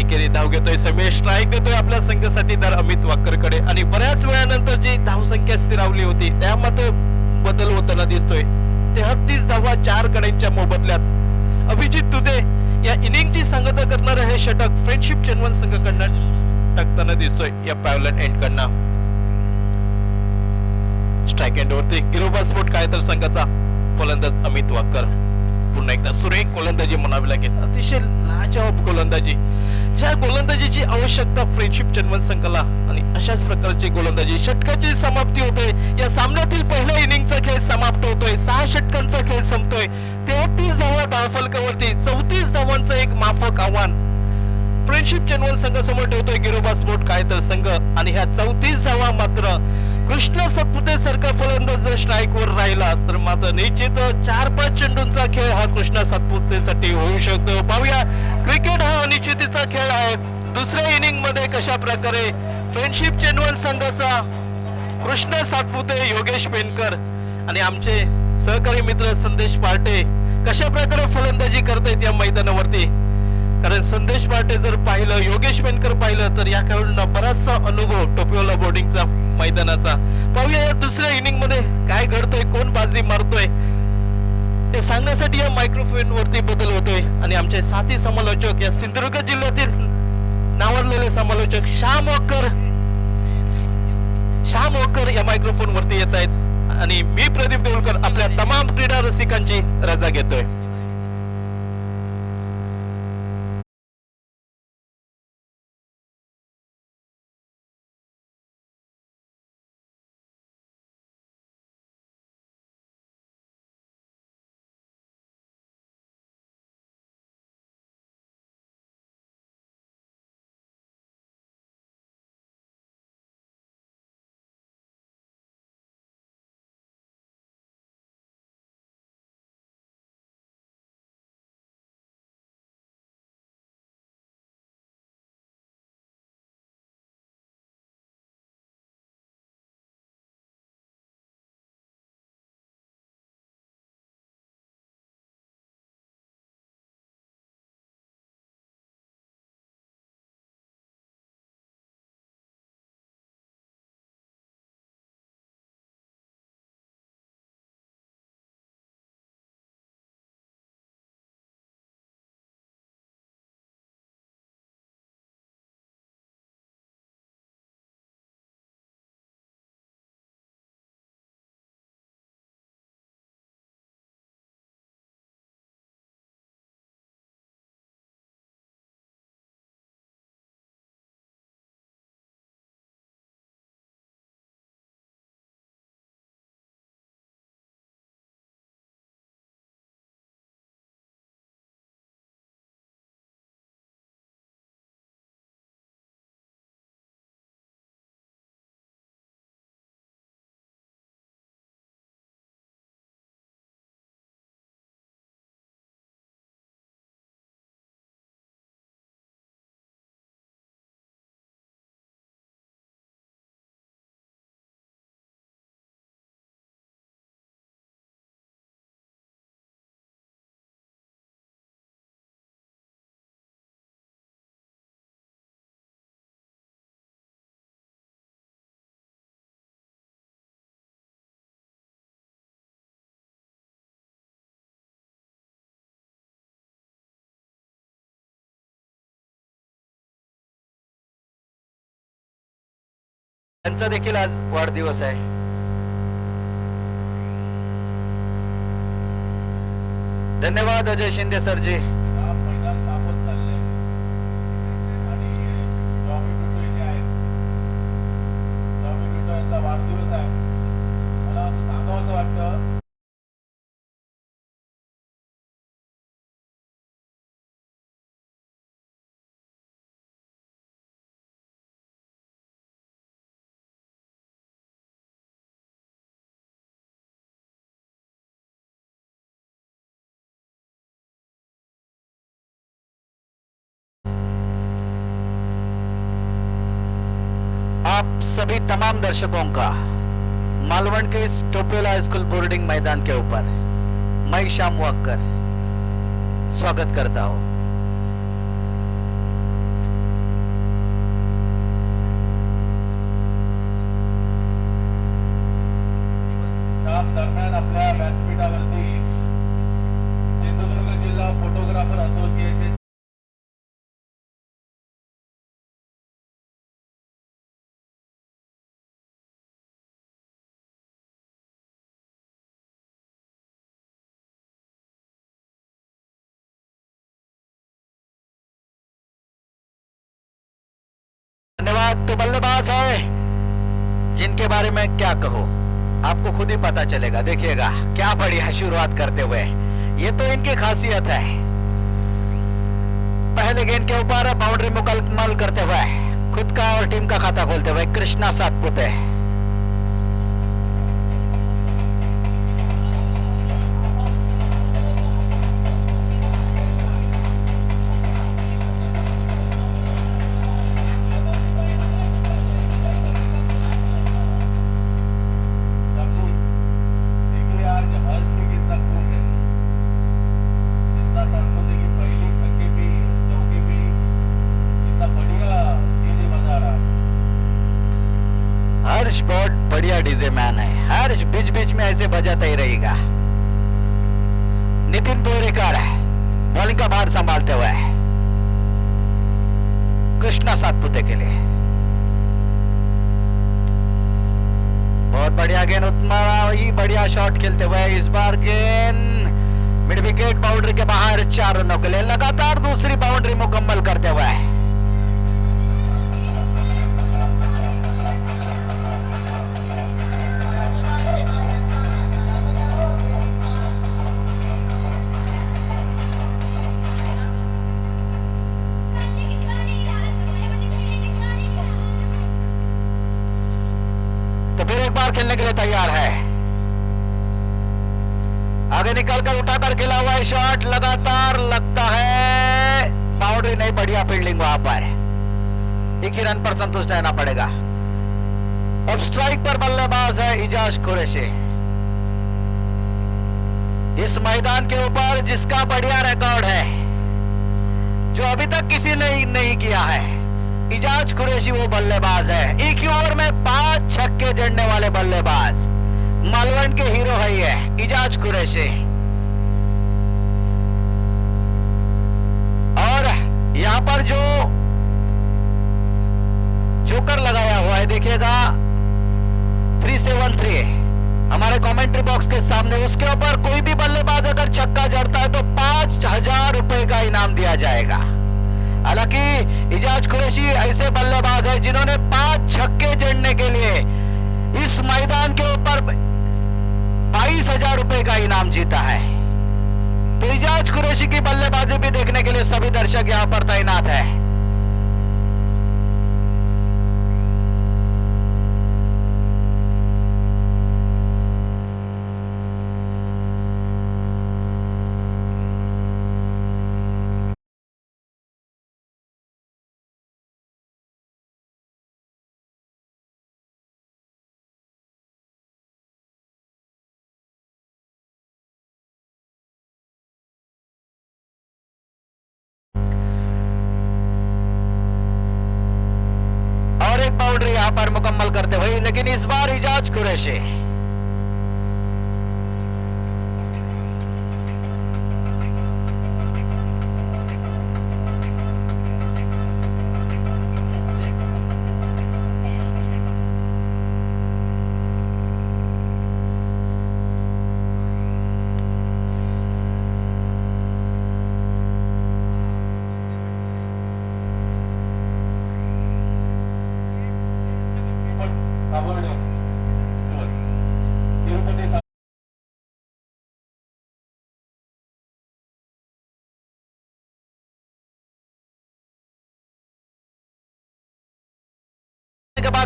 B: एकेरी धाव घेतोय समीर. स्ट्राईक देतोय आपल्या संघ साथीदार अमित वाकरकडे, आणि बऱ्याच वेळानंतर जी धाव संख्या स्थिरावली होती त्यामध्ये बदल होताना दिसतोय. 33 धावा 4 गड्यांच्या मोबदल्यात. अभिजित तुदे या इनिंगची सांगता करणारे हे षटक फ्रेंडशिप चेनवन संघाकडनं टाकताना दिसतोय या पॅव्हलन एंड कडनं. स्ट्राइक एंड वरती गिरोबा स्पोर्ट काय तर संघाचा फलंदाज अमित वाकर. पुन्हा एकदा सुरेख गोलंदाजी म्हणावी लागेल. अतिशय लाजवाब गोलंदाजी, ज्या गोलंदाजीची आवश्यकता फ्रेंडशिप चेनवन संघाला, आणि अशाच प्रकारची गोलंदाजी. षटकाची समाप्ती होते. या सामन्यातील पहिल्या इनिंगचा खेळ समाप्त होतोय. 6 षटकांचा खेळ संपतोय. 33 धावा धावफलकावरती 34 धावांचं एक माफक आव्हान फ्रेंडशिप चेनवन संघासमोर ठेवतोय गिरोबा स्पोर्ट काय तर संघ. आणि ह्या 34 धावा मात्र कृष्ण सातपुते सारखा फलंदाज जर स्ट्राईक वर राहिला तर मात्र निश्चित 4-5 चेंडूंचा खेळ हा कृष्ण सातपुतेसाठी होऊ शकतो. पाहूया, क्रिकेट हा अनिश्चितीचा खेळ आहे. दुसऱ्या इनिंग मध्ये कशा प्रकारे फ्रेंडशिप चेनवन संघाचा कृष्ण सातपुते, योगेश पेनकर आणि आमचे सहकारी मित्र संदेश पार्टे कशा प्रकारे फलंदाजी करतायत या मैदानावरती. कारण संदेश पार्टे जर पाहिलं, योगेश पेनकर पाहिलं तर या खेळाडूंना बराचसा अनुभव टोपियोला बोर्डिंगचा मैदानाचा. पाहूया या दुसऱ्या इनिंग मध्ये काय घडतंय, कोण बाजी मारतोय ते सांगण्यासाठी या मायक्रोफोन वरती बदल होतोय. आणि आमचे साथी समालोचक या सिंधुदुर्ग जिल्ह्यातील नावाजलेले समालोचक श्याम वॉकर या मायक्रोफोन वरती येत आहेत. आणि मी प्रदीप देऊळकर आपल्या तमाम क्रीडा रसिकांची रजा घेतोय.
C: त्यांचा देखील आज वाढदिवस आहे. धन्यवाद अजय शिंदे सरजी.
D: वाढदिवस आहे. मला असं सांगावं वाटतं
C: आप सभी तमाम दर्शकों का मालवण के इस टोपेला स्कूल बोर्डिंग मैदान के ऊपर मैं शाम वाकर स्वागत करता हूं.
D: शाम दरम्यान आपल्या व्यासपीठावरती सिंधुदुर्ग जिल्हा फोटोग्राफर असोसिएशन
C: धन्यवाद. तो बल्लेबाज है जिनके बारे में क्या कहूं, आपको खुद ही पता चलेगा. देखिएगा क्या बढ़िया शुरुआत करते हुए. ये तो इनकी खासियत है. पहले गेंद के ऊपर बाउंड्री मुकम्मल करते हुए खुद का और टीम का खाता खोलते हुए कृष्णा सातपुते. हर्ष बहुत बढ़िया डीजे मैन है. हर्ष बीच बीच में ऐसे बजाता ही रहेगा. नितिन बोरेकर बॉलिंग का भार संभालते हुए कृष्णा सातपुते के लिए बहुत बढ़िया गेंद. उत्तमा ही बढ़िया शॉट खेलते हुए इस बार गेंद मिड विकेट बाउंड्री के बाहर 4 रनों के लिए लगातार दूसरी बाउंड्री मुकम्मल करते हुए खेलने के लिए तैयार है. आगे निकलकर उठाकर खेला हुआ है शॉट. लगातार लगता है बाउंड्री नहीं. बढ़िया फील्डिंग वहां पर. एक ही रन पर संतुष्ट रहना पड़ेगा. अब स्ट्राइक पर बल्लेबाज है इजाज कुरैशी. इस मैदान के ऊपर जिसका बढ़िया रिकॉर्ड है जो अभी तक किसी ने नहीं किया है, इजाज कुरैशी वो बल्लेबाज है. एक ही ओवर में 5 छक्के जड़ने वाले बल्लेबाज. मालवण के हीरो है ये इजाज कुरैशी. और यहां पर जो जोकर लगाया हुआ है देखिएगा 373 हमारे कमेंट्री बॉक्स के सामने, उसके ऊपर कोई भी बल्लेबाज अगर छक्का जड़ता है तो 5,000 रुपए का इनाम दिया जाएगा. हालांकि इजाज कुरैशी ऐसे बल्लेबाज है जिन्होंने 5 छक्के जड़ने के लिए इस मैदान के ऊपर 22,000 रुपए का इनाम जीता है. तो इजाज कुरैशी की बल्लेबाजी भी देखने के लिए सभी दर्शक यहां पर तैनात है. बाउंड्री यहां पर मुकम्मल करते हुए, लेकिन इस बार इजाज कुरैशी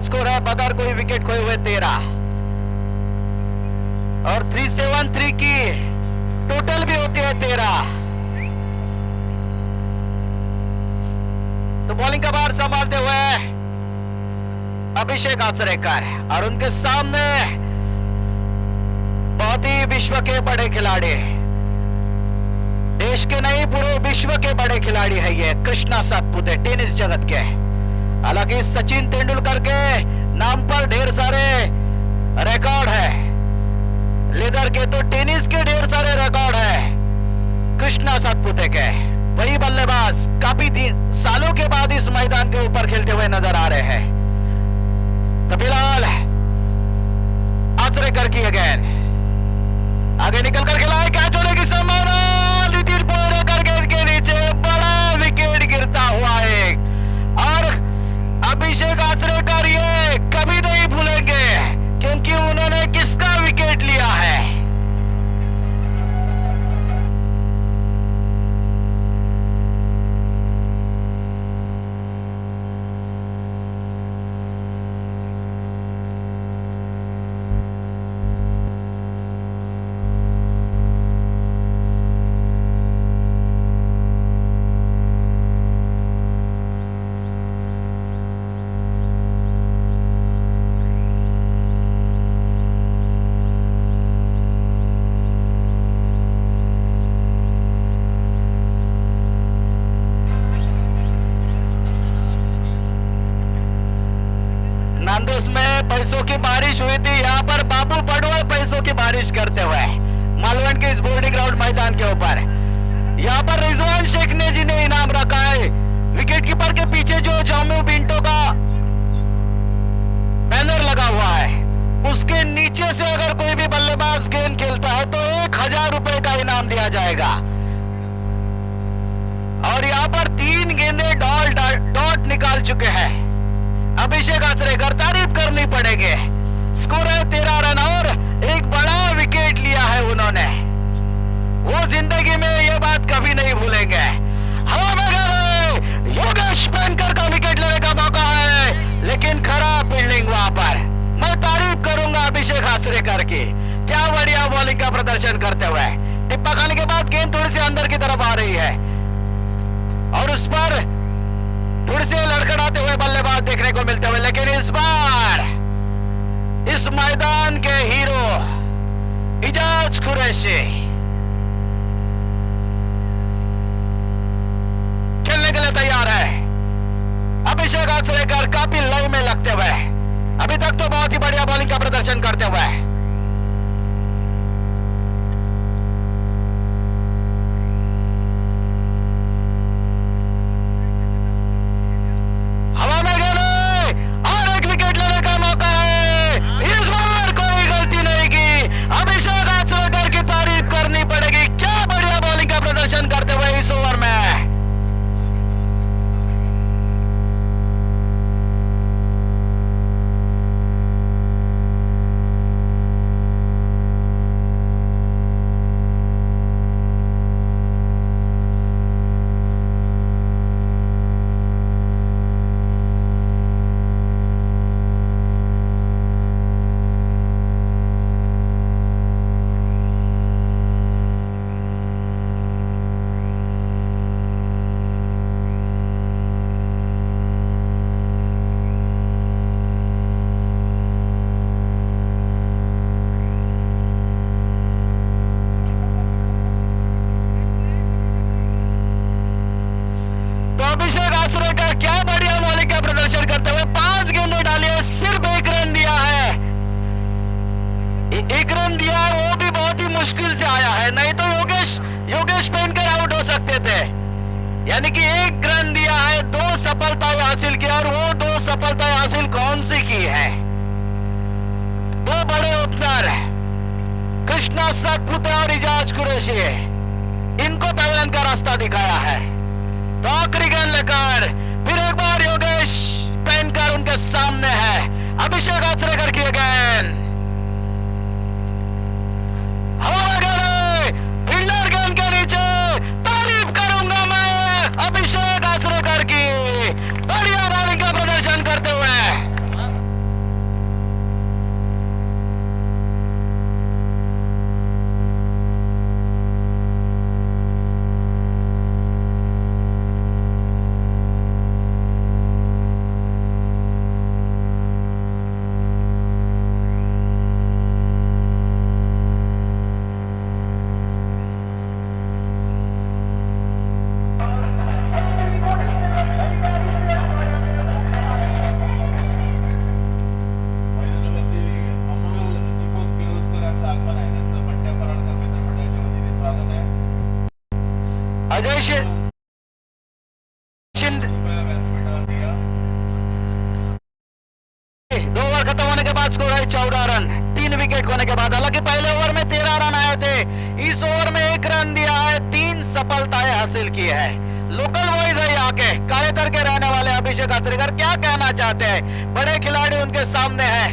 C: आज स्कोर है बगैर कोई विकेट खोए हुए 13 और 373 की टोटल भी होती है 13। तो बॉलिंग का भार संभालते हुए अभिषेक आचरेकर और उनके सामने बहुत ही विश्व के बड़े खिलाड़ी, देश के नहीं पूरे विश्व के बड़े खिलाड़ी है ये कृष्णा सातपुते टेनिस जगत के। हालांकि सचिन तेंदुलकर के नाम पर ढेर सारे रिकॉर्ड है, लेदर के तो टेनिस के ढेर सारे रिकॉर्ड है कृष्णा सातपुते के। वही बल्लेबाज काफी सालों के बाद इस मैदान के ऊपर खेलते हुए नजर आ रहे हैं। तो फिलहाल आचरेकर की अगेन आगे निकल कर खिलाए, कैच होने की संभावना, नितिन पोरेकर गेंद के नीचे बड़ा विकेट गिरता हुआ एक। और अभिषेक आचरेकर ये कभी नहीं भूलेंगे क्योंकि उन्होंने किसका विकेट लिया है। नांदोस में पैसों की बारिश हुई थी, यहाँ पर बाबू पडवल पैसों की बारिश करते हुए मालवण के इस बोर्डिंग ग्राउंड मैदान के ऊपर। यहाँ पर रिजवान शेख ने जी ने इनाम रखा है। विकेट कीपर के पीछे जो जामू बिंटो का बैनर लगा हुआ है उसके नीचे से अगर कोई भी बल्लेबाज गेंद खेलता है तो 1000 रुपए का इनाम दिया जाएगा। और यहाँ पर 3 गेंदे डॉट निकाल चुके हैं अभिषेक आचरेकर, तारीफ करनी पड़ेगी। स्कोर है 13 रन और एक बड़ा विकेट लिया है उन्होंने। वो जिंदगी में ये बात कभी नहीं भूलेंगे। हवा में गए योगेश पेनकर का विकेट लेने का मौका है लेकिन खराब फील्डिंग वहां पर। मैं तारीफ करूंगा अभिषेक आचरेकर की, क्या बढ़िया बॉलिंग का प्रदर्शन करते हुए। टिप्पा खाने के बाद गेंद थोड़ी सी अंदर की तरफ आ रही है और उस पर थोड़ी से लड़खड़ाते हुए बल्लेबाज देखने को मिलते हुए, लेकिन इस बार इस मैदान के हीरो इजाज कुरैशी खेलने के लिए तैयार है। अभिषेक आचरेकर काफी लय में लगते हुए अभी तक तो बहुत ही बढ़िया बॉलिंग का प्रदर्शन करते हुए। मुश्किल से आया है, नहीं तो योगेश पेनकर आउट हो सकते थे। यानी कि 1 रन दिया है, 2 सफलताएं हासिल की और वो 2 सफलताएं हासिल कौन सी की है? 2 बड़े ओपनर कृष्णा सातपुते और इजाज कुरैशी, इनको पवेलियन का रास्ता दिखाया है। तो आखिरी गेंद लेकर फिर एक बार योगेश पेनकर उनके सामने है। अभिषेक आचरेकर की गेंद हवा में गए, फील्डर गेंद के नीचे। तारीफ करूंगा मैं अभिषेक आचरेकर की, बढ़िया बॉलिंग का प्रदर्शन करते हुए। होने के बाद, हालांकि पहले ओवर में 13 रन आए थे, इस ओवर में 1 रन दिया है, 3 सफलताएं हासिल की है। लोकल बॉयज है यहाँ के, कायतर के रहने वाले अभिषेक आत्रेकर, क्या कहना चाहते हैं? बड़े खिलाड़ी उनके सामने है।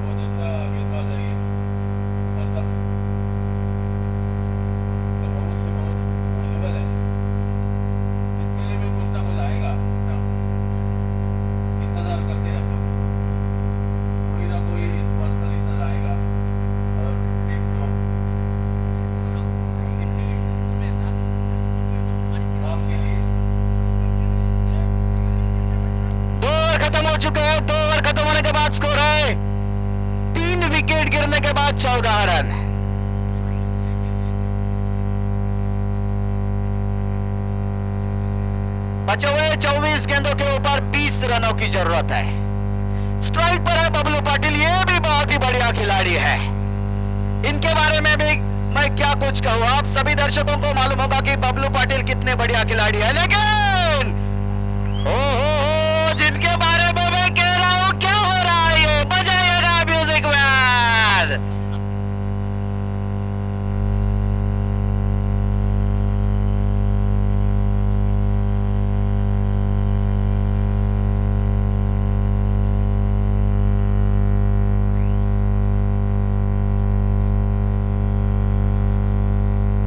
D: बहुत अच्छा गेंदबाज है ये, मतलब बहुत से बहुत वॉल्यूबल है, इसके लिए भी कुछ ना कुछ आएगा। इंतजार करते हैं हम लोग, कोई ना कोई स्पॉन्सर इधर आएगा और एक तो काम के लिए
C: 2 ओवर खत्म हो चुके हैं। 2 ओवर खत्म होने के बाद स्कोर है 3 विकेट गिरने के बाद 14 रन। बचे हुए 24 गेंदों के ऊपर 20 रनों की जरूरत है। स्ट्राइक पर है बबलू पाटिल, ये भी बहुत ही बढ़िया खिलाड़ी है। इनके बारे में भी मैं क्या कुछ कहूं, आप सभी दर्शकों को मालूम होगा कि बबलू पाटिल कितने बढ़िया खिलाड़ी है, लेकिन जिनके बारे में मैं कह रहा हूं, क्या हो रहा है ये, बजाइएगा म्यूजिक मैन।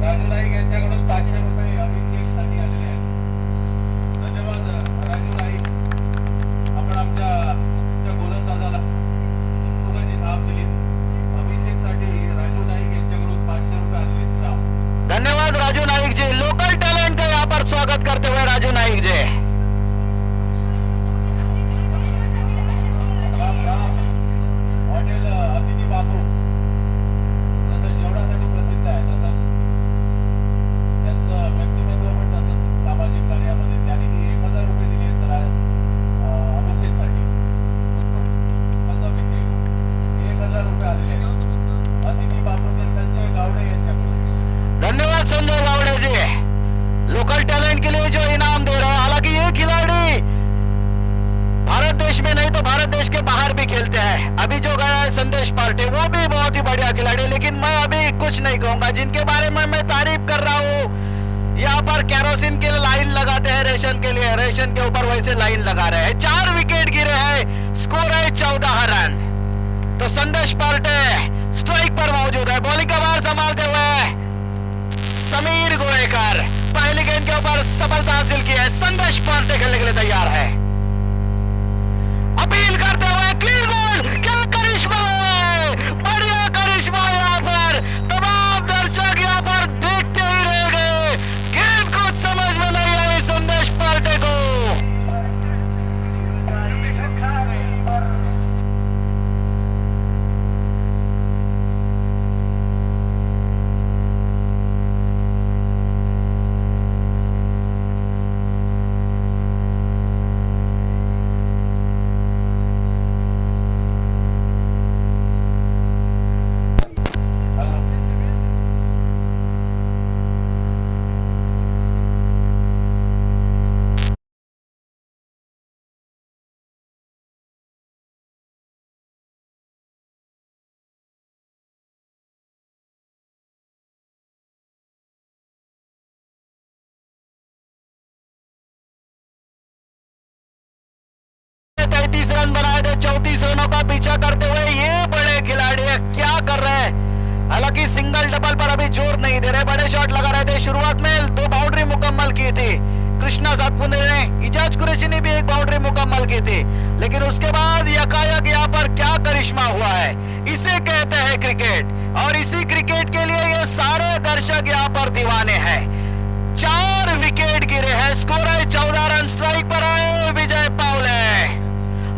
D: राजू नाईक यांच्याकडून 500 रुपये अभिषेकसाठी आलेले आहेत. धन्यवाद राजू नाईक, आपण आमच्या गोलंदाजाला पुस्तकाची थाप दिली. अभिषेकसाठी राजू नाईक यांच्याकडून 500 रुपये आलेले आहेत. श्याम,
C: धन्यवाद राजू नाइक जी, लोकल टैलेंट का यहाँ पर स्वागत करते हुए राजू नाइक जी।
D: राम राम. हॉटेल अतिथी बापू जसं जेवणासाठी प्रसिद्ध आहे, तसं त्यांचं व्यक्तिमत्व पण तसंच सामाजिक कार्यामध्ये त्यांनी 1000 रुपये दिले आहेत अभिषेकसाठी. उत्सुक अभिषेक 1000 रुपये आलेले आहेत अतिथी बापू ते संजय गावडे यांच्याकडून.
C: धन्यवाद संजय गावड़े जी, लोकल टैलेंट के लिए जो इनाम दे रहे हैं। हालांकि ये खिलाड़ी भारत देश में नहीं तो भारत देश के बाहर भी खेलते हैं। अभी जो गया है संदेश पार्टे, वो भी बहुत ही बढ़िया खिलाड़ी, लेकिन मैं अभी कुछ नहीं कहूंगा। जिनके बारे में मैं तारीफ कर रहा हूँ, यहाँ पर कैरोसिन के लिए लाइन लगाते हैं, रेशन के लिए, रेशन के ऊपर वैसे लाइन लगा रहे हैं। 4 विकेट गिरे हैं, स्कोर है 14 रन। तो संदेश पार्टे स्ट्राइक पर मौजूद है। बॉलिंग का भार संभालते हुए समीर गोवेकर पहली गेंद के ऊपर सफलता हासिल की है। संदेश पार्टे खेलने के लिए तैयार है। अपील करते हुए क्लीन बॉल, क्या करिश्मा है, बढ़िया करिश्मा यहाँ पर। तमाम दर्शक यहाँ पर देखते ही रह गए, गेंद कुछ समझ में नहीं आई संदेश पार्टे को। रन बनाए थे, 34 रनों का पीछा करते हुए ये बड़े खिलाड़ी है, क्या कर रहे हैं। हालांकि सिंगल डबल पर अभी जोर नहीं दे रहे, बड़े शॉट लगा रहे थे। शुरुआत में 2 बाउंड्री मुकम्मल की थी कृष्णा सातपुते ने, इजाज कुरैशी ने भी 1 बाउंड्री मुकम्मल की थी, लेकिन उसके बाद यकायक यहाँ पर क्या करिश्मा हुआ है, इसे कहते हैं क्रिकेट। और इसी क्रिकेट के लिए ये सारे दर्शक यहाँ पर दीवाने हैं। 4 विकेट गिरे हैं, स्कोर है 14 रन। स्ट्राइक पर है विजय पाउले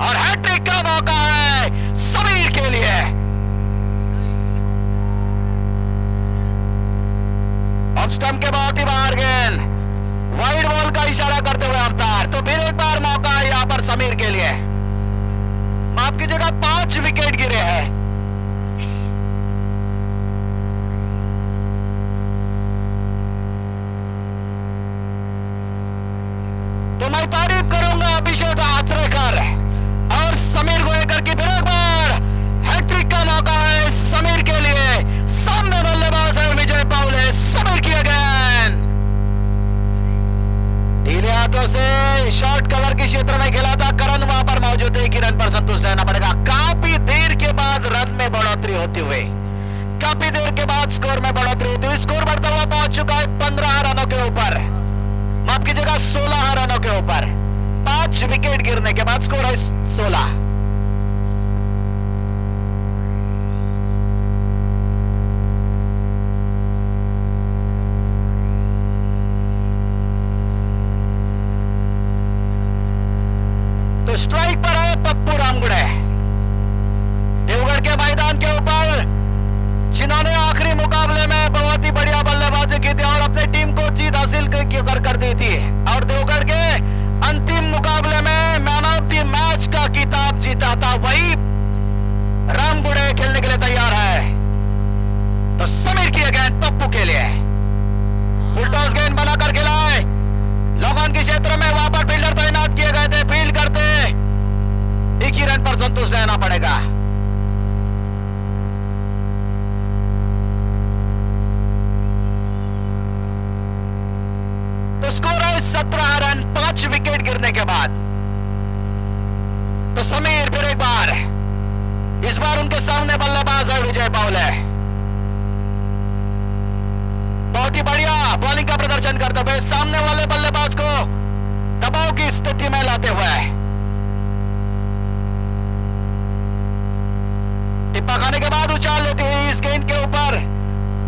C: और हैट्रिक का मौका है समीर के लिए। अब स्टंप के बहुत ही बाहर गेंद, वाइड बॉल का इशारा करते हुए अंपायर। तो फिर एक बार मौका है यहाँ पर समीर के लिए। माफ कीजिएगा, 5 विकेट गिरे हैं। तो मैं तारीफ करूंगा अभिषेक आत्रेकर और समीर गोवेकर की। फिर एक बार हैट्रिक 17 रन 5 विकेट गिरने के बाद। तो समीर फिर एक बार, इस बार उनके सामने बल्लेबाज है विजय पावले। बहुत ही बढ़िया बॉलिंग का प्रदर्शन करते हुए सामने वाले बल्लेबाज को दबाव की स्थिति में लाते हुए, टिप्पा खाने के बाद उछाल लेती हुई इस गेंद के ऊपर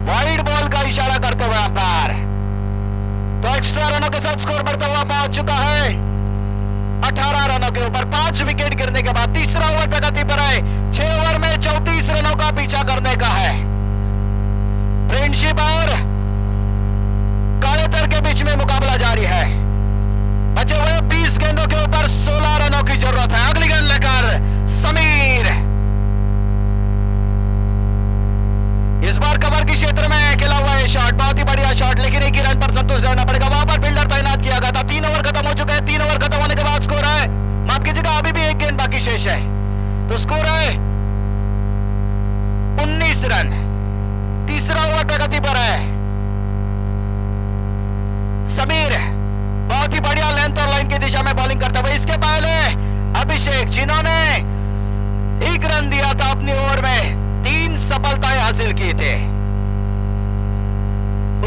C: वाइड बॉल का इशारा करते हुए अंपायर। तो एक्स्ट्रा रनों के साथ स्कोर बढ़ता हुआ पहुंच चुका है 18 रनों के ऊपर। 5 विकेट गिरने के बाद तीसरा ओवर प्रगति पर है। 6 ओवर में 34 रनों का पीछा करने का है। फ्रेंडशिप और कालेतर के बीच में मुकाबला जारी है। बचे हुए 20 गेंदों के ऊपर 16 रनों की जरूरत है। अगली गेंद लेकर समीर, इस बार कवर की क्षेत्र में खेला हुआ है शॉट, बहुत ही बढ़िया शॉट, लेकिन एक ही रन पर संतुष्ट रहना पड़ेगा। वहां पर फील्डर तैनात किया गया था। 3 ओवर खत्म हो चुके हैं। 3 ओवर खत्म होने के बाद स्कोर है, माफ कीजिएगा, अभी भी एक गेंद बाकी शेष है। तो स्कोर है 19 रन। तीसरा ओवर प्रगति पर है। समीर बहुत ही बढ़िया लेंथ और लाइन की दिशा में बॉलिंग करते हुए। इसके पहले अभिषेक, जिन्होंने 1 रन दिया था अपनी ओवर में, 3 सफलताएं हासिल की थे।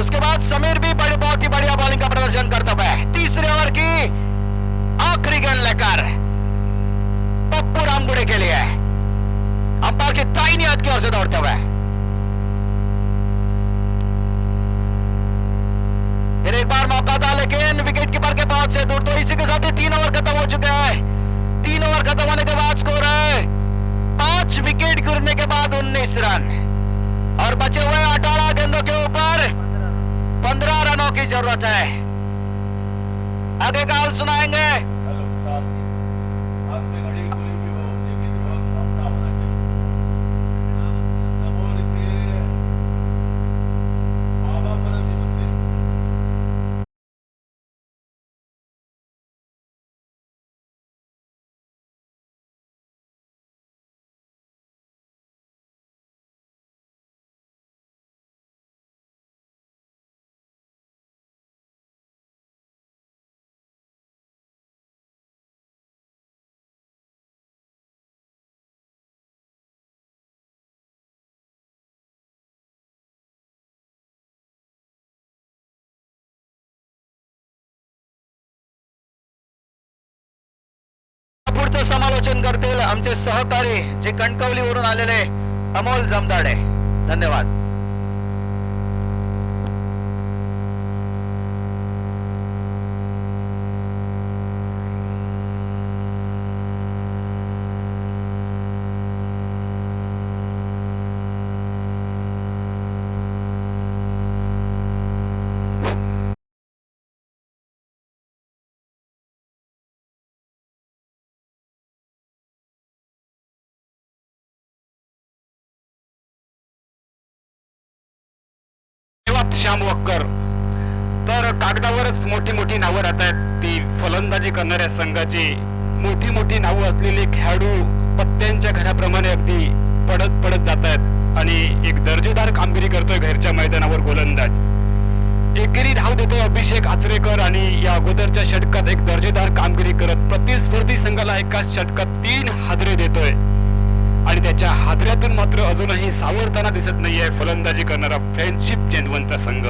C: उसके बाद समीर भी बहुत ही बढ़िया बॉलिंग का प्रदर्शन करता हुआ है। तीसरे ओवर की आखिरी गेंद लेकर पप्पू रामगुड़े के लिए अंपायर की दाहिनी हाथ की ओर से दौड़ते हुए। फिर एक बार मौका था, लेकिन विकेट कीपर के पहुंच से दूर। तो इसी के साथ ही 3 ओवर खत्म हो चुके हैं। 3 ओवर खत्म होने के बाद स्कोर है 5 विकेट गिरने के बाद 19 रन और बचे हुए 18 गेंदों के ऊपर 15 रनों की जरूरत है। आगे का हाल सुनाएंगे।
D: हेलो साहब, आपसे घड़ी की बोली भी हो, लेकिन वक्त सामना होना चाहिए। समोर इथे बाबापर्यंत म्हणते
C: पुढचं समालोचन करतील आमचे सहकारी जे कणकवलीवरून आलेले अमोल जमदाडे। धन्यवाद।
E: श्याम वक्कर, तर कागदावरच मोठी मोठी नावं राहतात ती फलंदाजी करणाऱ्या संघाची मोठी मोठी नावं असलेले खेळाडू पत्त्यांच्या घराप्रमाणे अगदी पडत पडत जात आहेत आणि एक दर्जेदार कामगिरी करतोय घरच्या मैदानावर गोलंदाज। एकेरी धाव देतोय अभिषेक आचरेकर आणि या अगोदरच्या षटकात एक दर्जेदार कामगिरी करत प्रतिस्पर्धी संघाला एकाच षटकात 3 हादरे देतोय आणि त्याच्या हादऱ्यातून मात्र अजूनही सावरताना दिसत नाहीये फलंदाजी करणारा फ्रेंडशिप चेंडवनचा संघ।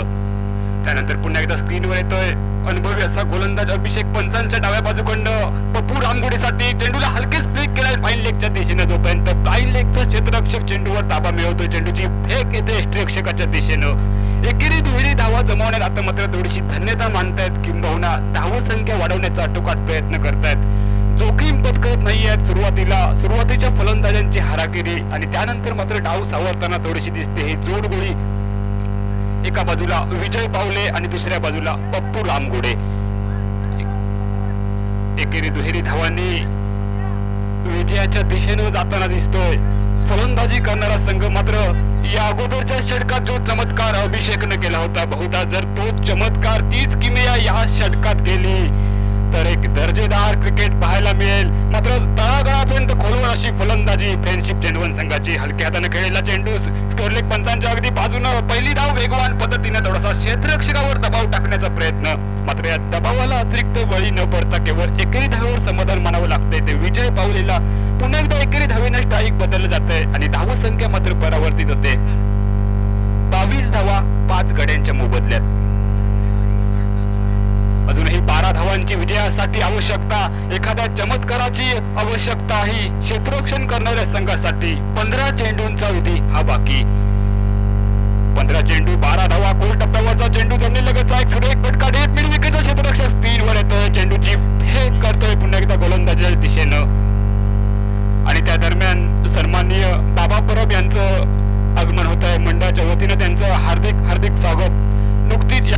E: त्यानंतर पुन्हा एकदा स्क्रीनवर येतोय अनुभवी असा गोलंदाज अभिषेक। पंचांच्या डाव्या बाजूकडनं पप्पू रामगुडेसाठी चेंडूला हलकेच फ्लिक केलाय फाईन लेगच्या दिशेने। जोपर्यंत फाईन लेगचा क्षेत्ररक्षक चेंडूवर ताबा मिळवतोय, चेंडूची फेक येते यष्टिरक्षकाच्या दिशेनं। एकेरी दुहेरी धावा जमवण्यात आता मात्र थोडीशी धन्यता मानतायत, किंबहुना धावसंख्या वाढवण्याचा आटोकाट प्रयत्न करतायत। जोखीम पत्करत नाहीयेत सुरुवातीच्या फलंदाजांची हाराकिरी आणि त्यानंतर मात्र डाव सावरताना थोडीशी दिसते ही जोडगोळी। एका बाजूला विजय पावले आणि दुसऱ्या बाजूला पप्पू रामगुडे। एकेरी दुहेरी धावांनी विजयाच्या दिशेनं जाताना दिसतोय फलंदाजी करणारा संघ। मात्र या अगोदरच्या षटकात जो चमत्कार अभिषेकनं केला होता, बहुधा जर तो चमत्कार तीच किमया या षटकात गेली तर एक दर्जेदार क्रिकेट पाहायला मिळेल। मात्र तळागाळापर्यंत खोलवर अशी फलंदाजी फ्रेंडशिप चेंडवन संघाची। हलक्या हाताने खेळलेला चेंडू स्क्वेअरलेग पंचांच्या अगदी बाजूनं पहिली धाव वेगवान पद्धतीने थोडासा क्षेत्ररक्षकावर दबाव टाकण्याचा प्रयत्न, मात्र या दबावाला असता पुन्हा एकदा एकेरी धावेने स्ट्राईक बदललं जातंय आणि धावसंख्या मात्र परावर्तित होते. 22 धावा 5 गड्यांच्या मोबदल्यात. अजूनही 12 धावांची विजयासाठी आवश्यकता, एखाद्या चमत्काराची आवश्यकता ही क्षेत्ररक्षण करणाऱ्या संघासाठी. 15 चेंडूंचा अवधी हा बाकी. 15 चेंडू 12 धावा. गोल टप्प्यावरचा चेंडू जमिनीलगतचा एक सुरेख फटका देत मिडविकेटचा क्षेत्ररक्षक स्क्रीनवर येतोय. चेंडूची फेक करतोय पुन्हा एकदा गोलंदाजीच्या दिशेनं आणि त्या दरम्यान सन्माननीय बाबा परब यांचं आगमन होत आहे. मंडळाच्या वतीनं त्यांचं हार्दिक हार्दिक स्वागत. नुकतीच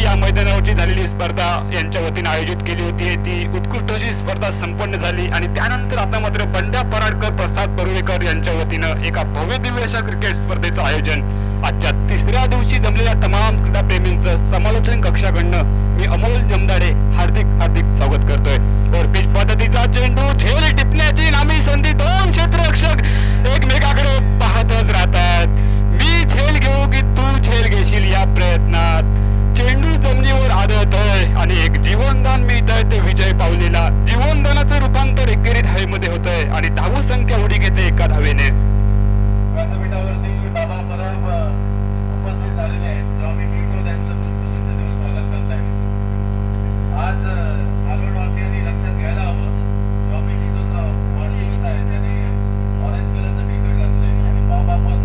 E: या मैदानावरची झालेली स्पर्धा यांच्या वतीने आयोजित केली होती. ती उत्कृष्ट अशी स्पर्धा संपन्न झाली आणि त्यानंतर आता मात्र बंड्या पराडकर, प्रसाद परुळेकर यांच्या वतीनं एका भव्य दिव्य अशा क्रिकेट स्पर्धेचं आयोजन. आजच्या तिसऱ्या दिवशी जमलेल्या तमाम क्रीडाप्रेमींचं समालोचन कक्षाकडनं मी अमोल जमदाडे हार्दिक हार्दिक स्वागत करतोय. पिच पद्धतीचा चेंडू झेल टिपण्याची नामी संधी. 2 क्षेत्ररक्षक एकमेकाकडे पाहतच राहतात. मी झेल घेऊ की तू झेल घेशील या प्रयत्नात चेंडू जमिनीवर आदळतोय आणि एक जीवनदान मिळतंय. ते विजय पावलेला जीवनदानाचं रूपांतर एकेरी धावेमध्ये होतंय आणि धावसंख्या उडी घेते एका धावेने.
D: व्यासपीठावरती बाबा परब उपस्थित झालेले आहेत. जेव्हा मी भेटतो त्यांचं पुष्पगुच्छ देऊन स्वागत करत आहे. आज आलोडवासियांनी लक्षात घ्यायला हवं, जेव्हा मी भेटतो वाढदिवस आहे त्याने ऑरेंज कलरचं टी शर्ट घातलंय आणि बाबा पण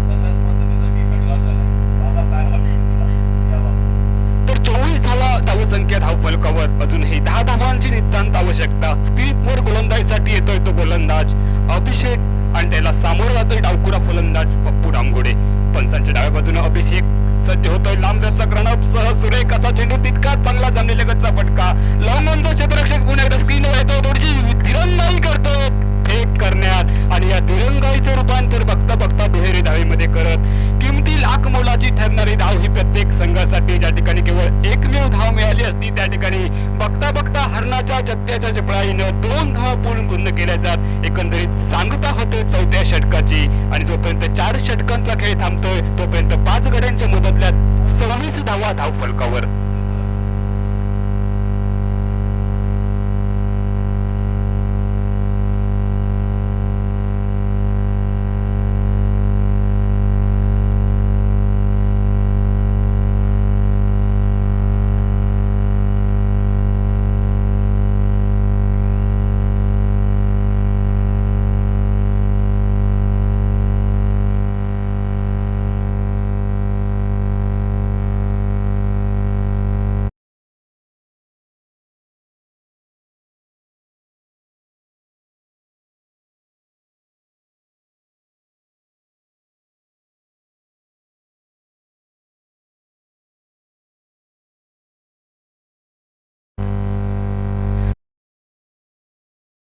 D: तशाच पद्धतीचं टी शर्ट घातलेलं आहे. बाबा काय वाटतं याबाबत?
E: तर 24 धावा धावसंख्या धावफलकावर. अजूनही 10 धावांची नितांत आवश्यकता. स्क्रीनवर गोलंदाजीसाठी येतोय तो गोलंदाज अभिषेक आणि त्याला सामोरं जातोय डावकुरा फलंदाज पप्पू डांगोडे. पंचांच्या डाव्या बाजूने अभिषेक सज्ज होतोय. लांबचा ग्रणप सह सुरेख असा चेंडू, तितकाच चांगला जमिनीलगतचा फटका. लॉंगॉनचा क्षेत्ररक्षक पुन्हा एकदा स्क्रीनवर येतो. थोडीशी दिरंगाई करतोय फेक करण्यात आणि या दिरंगाईचं रूपांतर बघता बघता दुहेरी धावेमध्ये करत किमती लाख मोलाची ठरणारी धाव ही प्रत्येक संघासाठी ज्या ठिकाणी केवळ एकमेव धाव मिळाली असती त्या ठिकाणी बघता बघता हरणाच्या चत्त्याच्या चिपळाईनं 2 धावा पूर्ण केल्या जात. एकंदरीत सांगता होते 4थ्या षटकाची आणि जोपर्यंत 4 षटकांचा खेळ थांबतोय तोपर्यंत 5 गड्यांच्या मुदतल्यात 26 धावा धावफलकावर.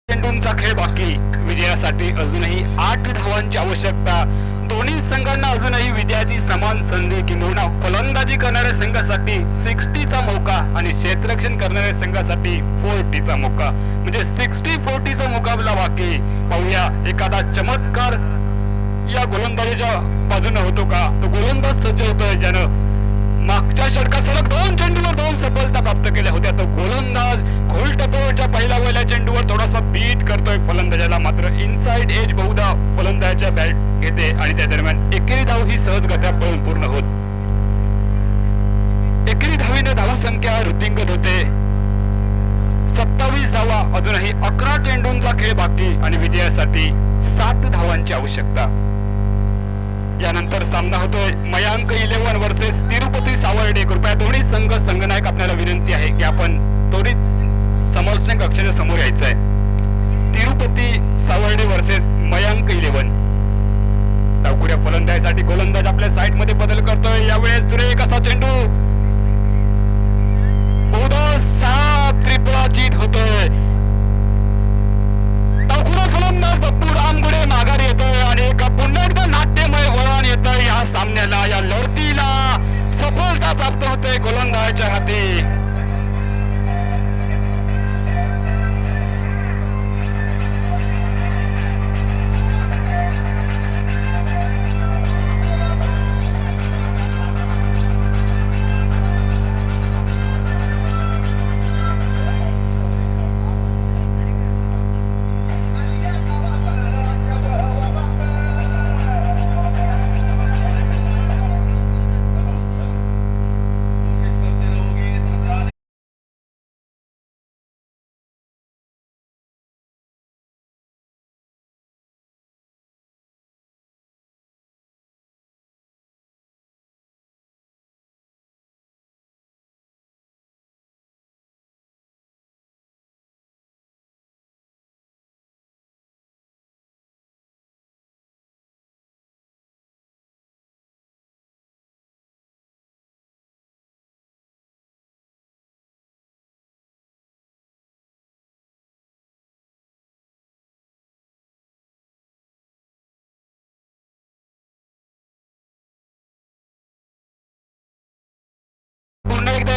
E: चेंडूंचा खेळ बाकी. विजयासाठी अजूनही 8 धावांची आवश्यकता. दोन्ही संघांना अजूनही विजयाची समान संधी. किंबहुना फलंदाजी करणाऱ्या संघासाठी 60चा मौका आणि क्षेत्ररक्षण करणाऱ्या संघासाठी 40चा मौका. म्हणजे 60-40चा मुकाबला बाकी. पाहूया एखादा चमत्कार या गोलंदाजीच्या बाजूने होतो का. तो गोलंदाज सज्ज होतोय ज्यानं मागच्या षटकात सलग 2 चेंडूवर 2 सफलता प्राप्त केल्या होत्या. तो गोलंदाज खोल टप्प्यावरच्या पहिल्या वहिल्या चेंडूवर थोडासा बीट करतोय फलंदाजाला. मात्र इनसाइड एज बहुधा फलंदाजाच्या बॅट घेते आणि त्या दरम्यान एकेरी धाव ही सहजगत्या पळून पूर्ण होत. एकेरी धावीने धावसंख्या वृद्धिंगत होते. 27 धावा. अजूनही 11 चेंडूंचा खेळ बाकी आणि विजयासाठी 7 धावांची आवश्यकता. यानंतर सामना होतोय मयांक 11 वर्सेस तिरुपती सावर्डे. कृपया दोन्ही संघनायक आपल्याला विनंती आहे की आपण त्वरित समालोचन कक्षाच्या समोर यायचं आहे. तिरुपती सावर्डे वर्सेस मयांक 11. डावकुऱ्या फलंदाजीसाठी गोलंदाज आपल्या साईड मध्ये बदल करतोय. यावेळेस सुरेख असा चेंडू बहुधा 7 त्रिपुराचीत होतोय. डावकुरा फलंदाज पप्पू डांगोडे माघारी येतोय आणि पुन्हा एकदा नाट्यमय वळण येतंय या सामन्याला. या लढतीला सफलता प्राप्त होते गोलंदाजाच्या हाती.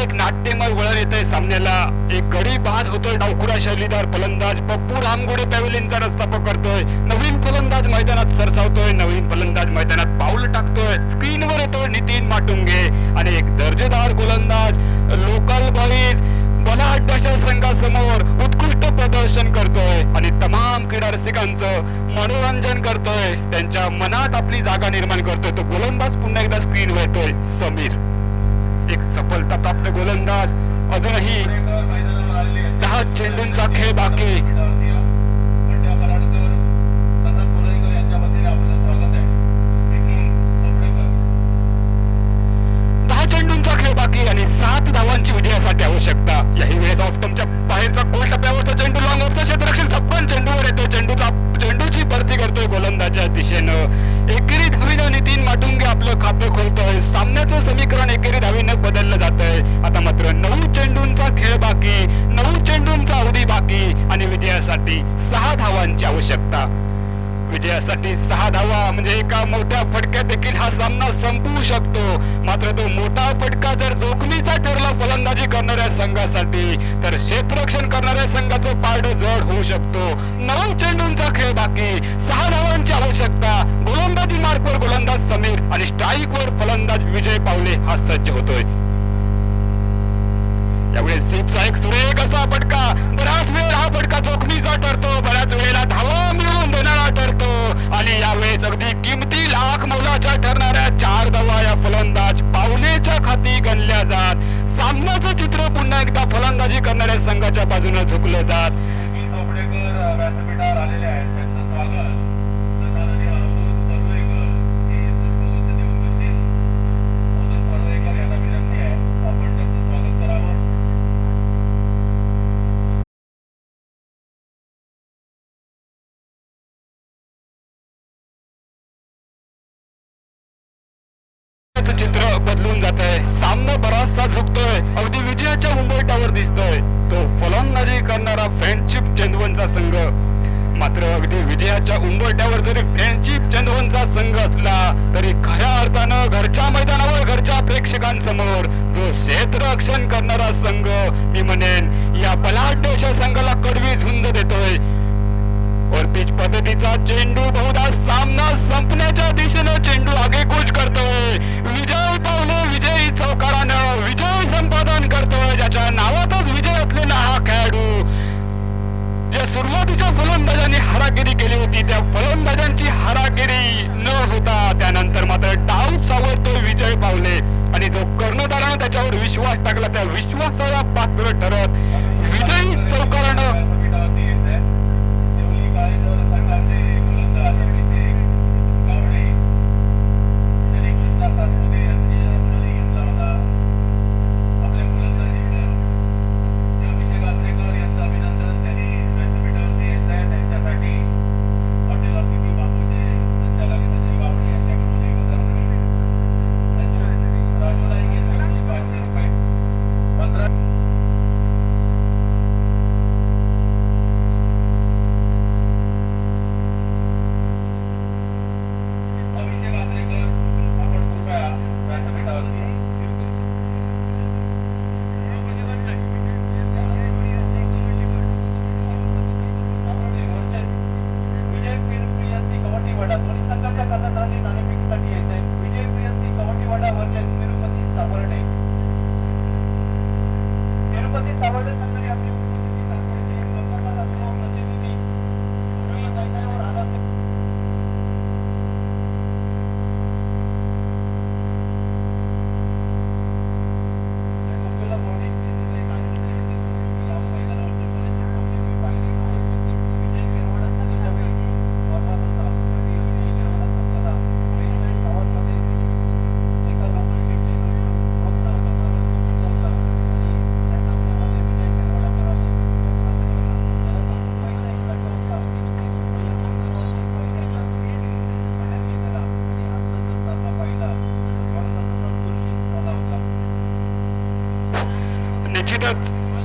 E: एक नाट्यमय वळण येतंय सामन्याला. एक गडी बाद होतोय डावखुरा शैलीदार फलंदाज पप्पू रामगुडे पॅव्हलियनचा रस्ता पकडतोय. नवीन फलंदाज मैदानात सरसावतोय, नवीन फलंदाज मैदानात पाऊल टाकतोय. स्क्रीनवर येतोय नितीन माटुंगे आणि एक दर्जेदार गोलंदाज लोकल बॉईज बलाढ्य अशा संघासमोर उत्कृष्ट प्रदर्शन करतोय आणि तमाम क्रीडा रसिकांचं मनोरंजन करतोय, त्यांच्या मनात आपली जागा निर्माण करतोय. तो गोलंदाज पुन्हा एकदा स्क्रीनवर येतोय समीर, एक सफलता प्राप्त गोलंदाज. अजूनही 10 चेंडूंचा खेळ बाकी. चेंडूंचा खेळ बाकी आणि 7 धावांची विजयासाठी आवश्यकता. याही वेळेस ऑफटमच्या बाहेरचा कोल टप्प्यावरचा चेंडू लॉंग ऑफचा क्षेत्ररक्षण झपकन चेंडूवर येतो. चेंडूची भरती करतोय गोलंदाजाच्या दिशेनं. एकेरी धावीनं नितीन माटुंगे आपलं खातं खोलतोय. सामन्याचं समीकरण एकेरी धावीनं बदललं जातंय. आता मात्र 9 चेंडूंचा खेळ बाकी, 9 चेंडूंचा अवधी बाकी आणि विजयासाठी 6 धावांची आवश्यकता. विजयासाठी 6 धावा म्हणजे एका मोठ्या फटक्यात देखील हा सामना संपवू शकतो. मात्र तो मोठा फटका जर जोखमीचा ठरला फलंदाजी करणाऱ्या संघासाठी तर क्षेत्ररक्षण करणाऱ्या संघाचं पारडं जड होऊ शकतो. 9 चेंडूंचा खेळ बाकी, 6 धावांची आवश्यकता. गोलंदाजी मार्कवर गोलंदाज समीर आणि स्ट्राईकवर फलंदाज विजय पावले हा सज्ज होतोय. यावेळेस सीपचा एक सुरेख असा फटका. बराच वेळ हा फटका जोखमीचा ठरतो, बऱ्याच वेळेला धावा मिळवून देणारा ठरतो आणि यावेळेस अगदी किमती लाख मोलाच्या ठरणाऱ्या 4 धावा या फलंदाज पावलेच्या खाती गणल्या जात. सामन्याचं चित्र पुन्हा एकदा फलंदाजी करणाऱ्या संघाच्या बाजूने झुकलं जात.
D: व्यासपीठावर आलेले आहेत, त्यांचं स्वागत प्रधानांनी अवधूत परुळेकर हे पुष्पगुच्छ देऊन करतील. अवधूत परुळेकर यांना विनंती आहे आपण त्यांचं स्वागत करावं.
E: चित्र बदलून जात आहे. सामना बराचसा झुकतोय, अगदी विजयाच्या उंबरठ्यावर दिसतोय तो फलंदाजी करणारा फ्रेंडशिप चंदवनचा संघ. मात्र अगदी विजयाच्या उंबरठ्यावर जरी फ्रेंडशिप चंदवनचा संघ असला तरी खऱ्या अर्थानं घरच्या मैदानावर घरच्या प्रेक्षकांसमोर जो क्षेत्ररक्षण करणारा संघ, मी म्हणेन या बलाढ्य अशा संघाला कडवी झुंज देतोय. पिच पद्धतीचा चेंडू बहुधा सामना संपण्याच्या दिशेनं चेंडू आगेकूच करतोय. विजय पावले विजयी चौकारानं विजय संपादन करतोय. ज्याच्या नावातच विजय असलेला हा खेळाडू, ज्या सुरुवातीच्या फलंदाजांनी हारागिरी केली होती त्या फलंदाजांची हारागिरी न होता त्यानंतर मात्र डाव सावरतोय विजय पावले आणि जो कर्णधारानं त्याच्यावर विश्वास टाकला त्या विश्वासाला पात्र ठरत विजयी चौकारानं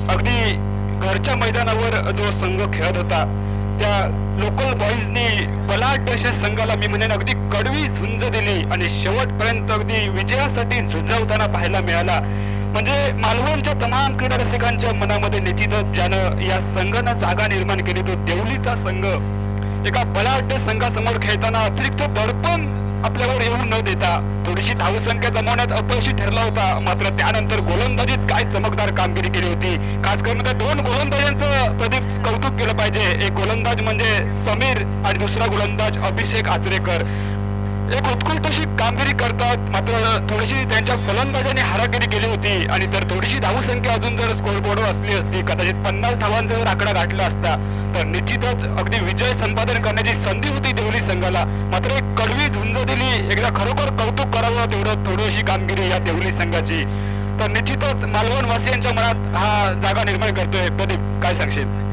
E: अगदी घरच्या मैदानावर जो संघ खेळत होता त्या लोकल बॉईजनी बलाढ्य अशा संघाला मी म्हणेन अगदी कडवी झुंज दिली आणि शेवटपर्यंत अगदी विजयासाठी झुंजवताना पाहायला मिळाला. म्हणजे मालवणच्या तमाम क्रीडा रसिकांच्या मनामध्ये निश्चितच ज्यानं या संघानं जागा निर्माण केली तो देवलीचा संघ एका बलाढ्य संघासमोर खेळताना अतिरिक्त दडपण आपल्यावर येऊ न देता थोडीशी धावसंख्या जमवण्यात अपयशी ठरला होता. मात्र त्यानंतर गोलंदाजीत काय चमकदार कामगिरी केली होती. खास करून त्या दोन गोलंदाजांचं प्रदीप कौतुक केलं पाहिजे. एक गोलंदाज म्हणजे समीर आणि दुसरा गोलंदाज अभिषेक आचरेकर. एक उत्कृष्ट अशी कामगिरी करतात. मात्र थोडीशी त्यांच्या फलंदाजांनी हारागिरी केली होती आणि तर थोडीशी धावसंख्या अजून जर स्कोरबोर्डवर असली असती, कदाचित 50 धावांचा जर आकडा गाठला असता तर निश्चितच अगदी विजय संपादन करण्याची संधी होती देवली संघाला. मात्र एक कडवी झुंज दिली. एकदा खरोखर कौतुक करावं तेवढं थोडीशी कामगिरी या देवली संघाची. तर निश्चितच मालवण वासियांच्या मनात हा जागा निर्माण करतोय. प्रदीप काय सांगशील?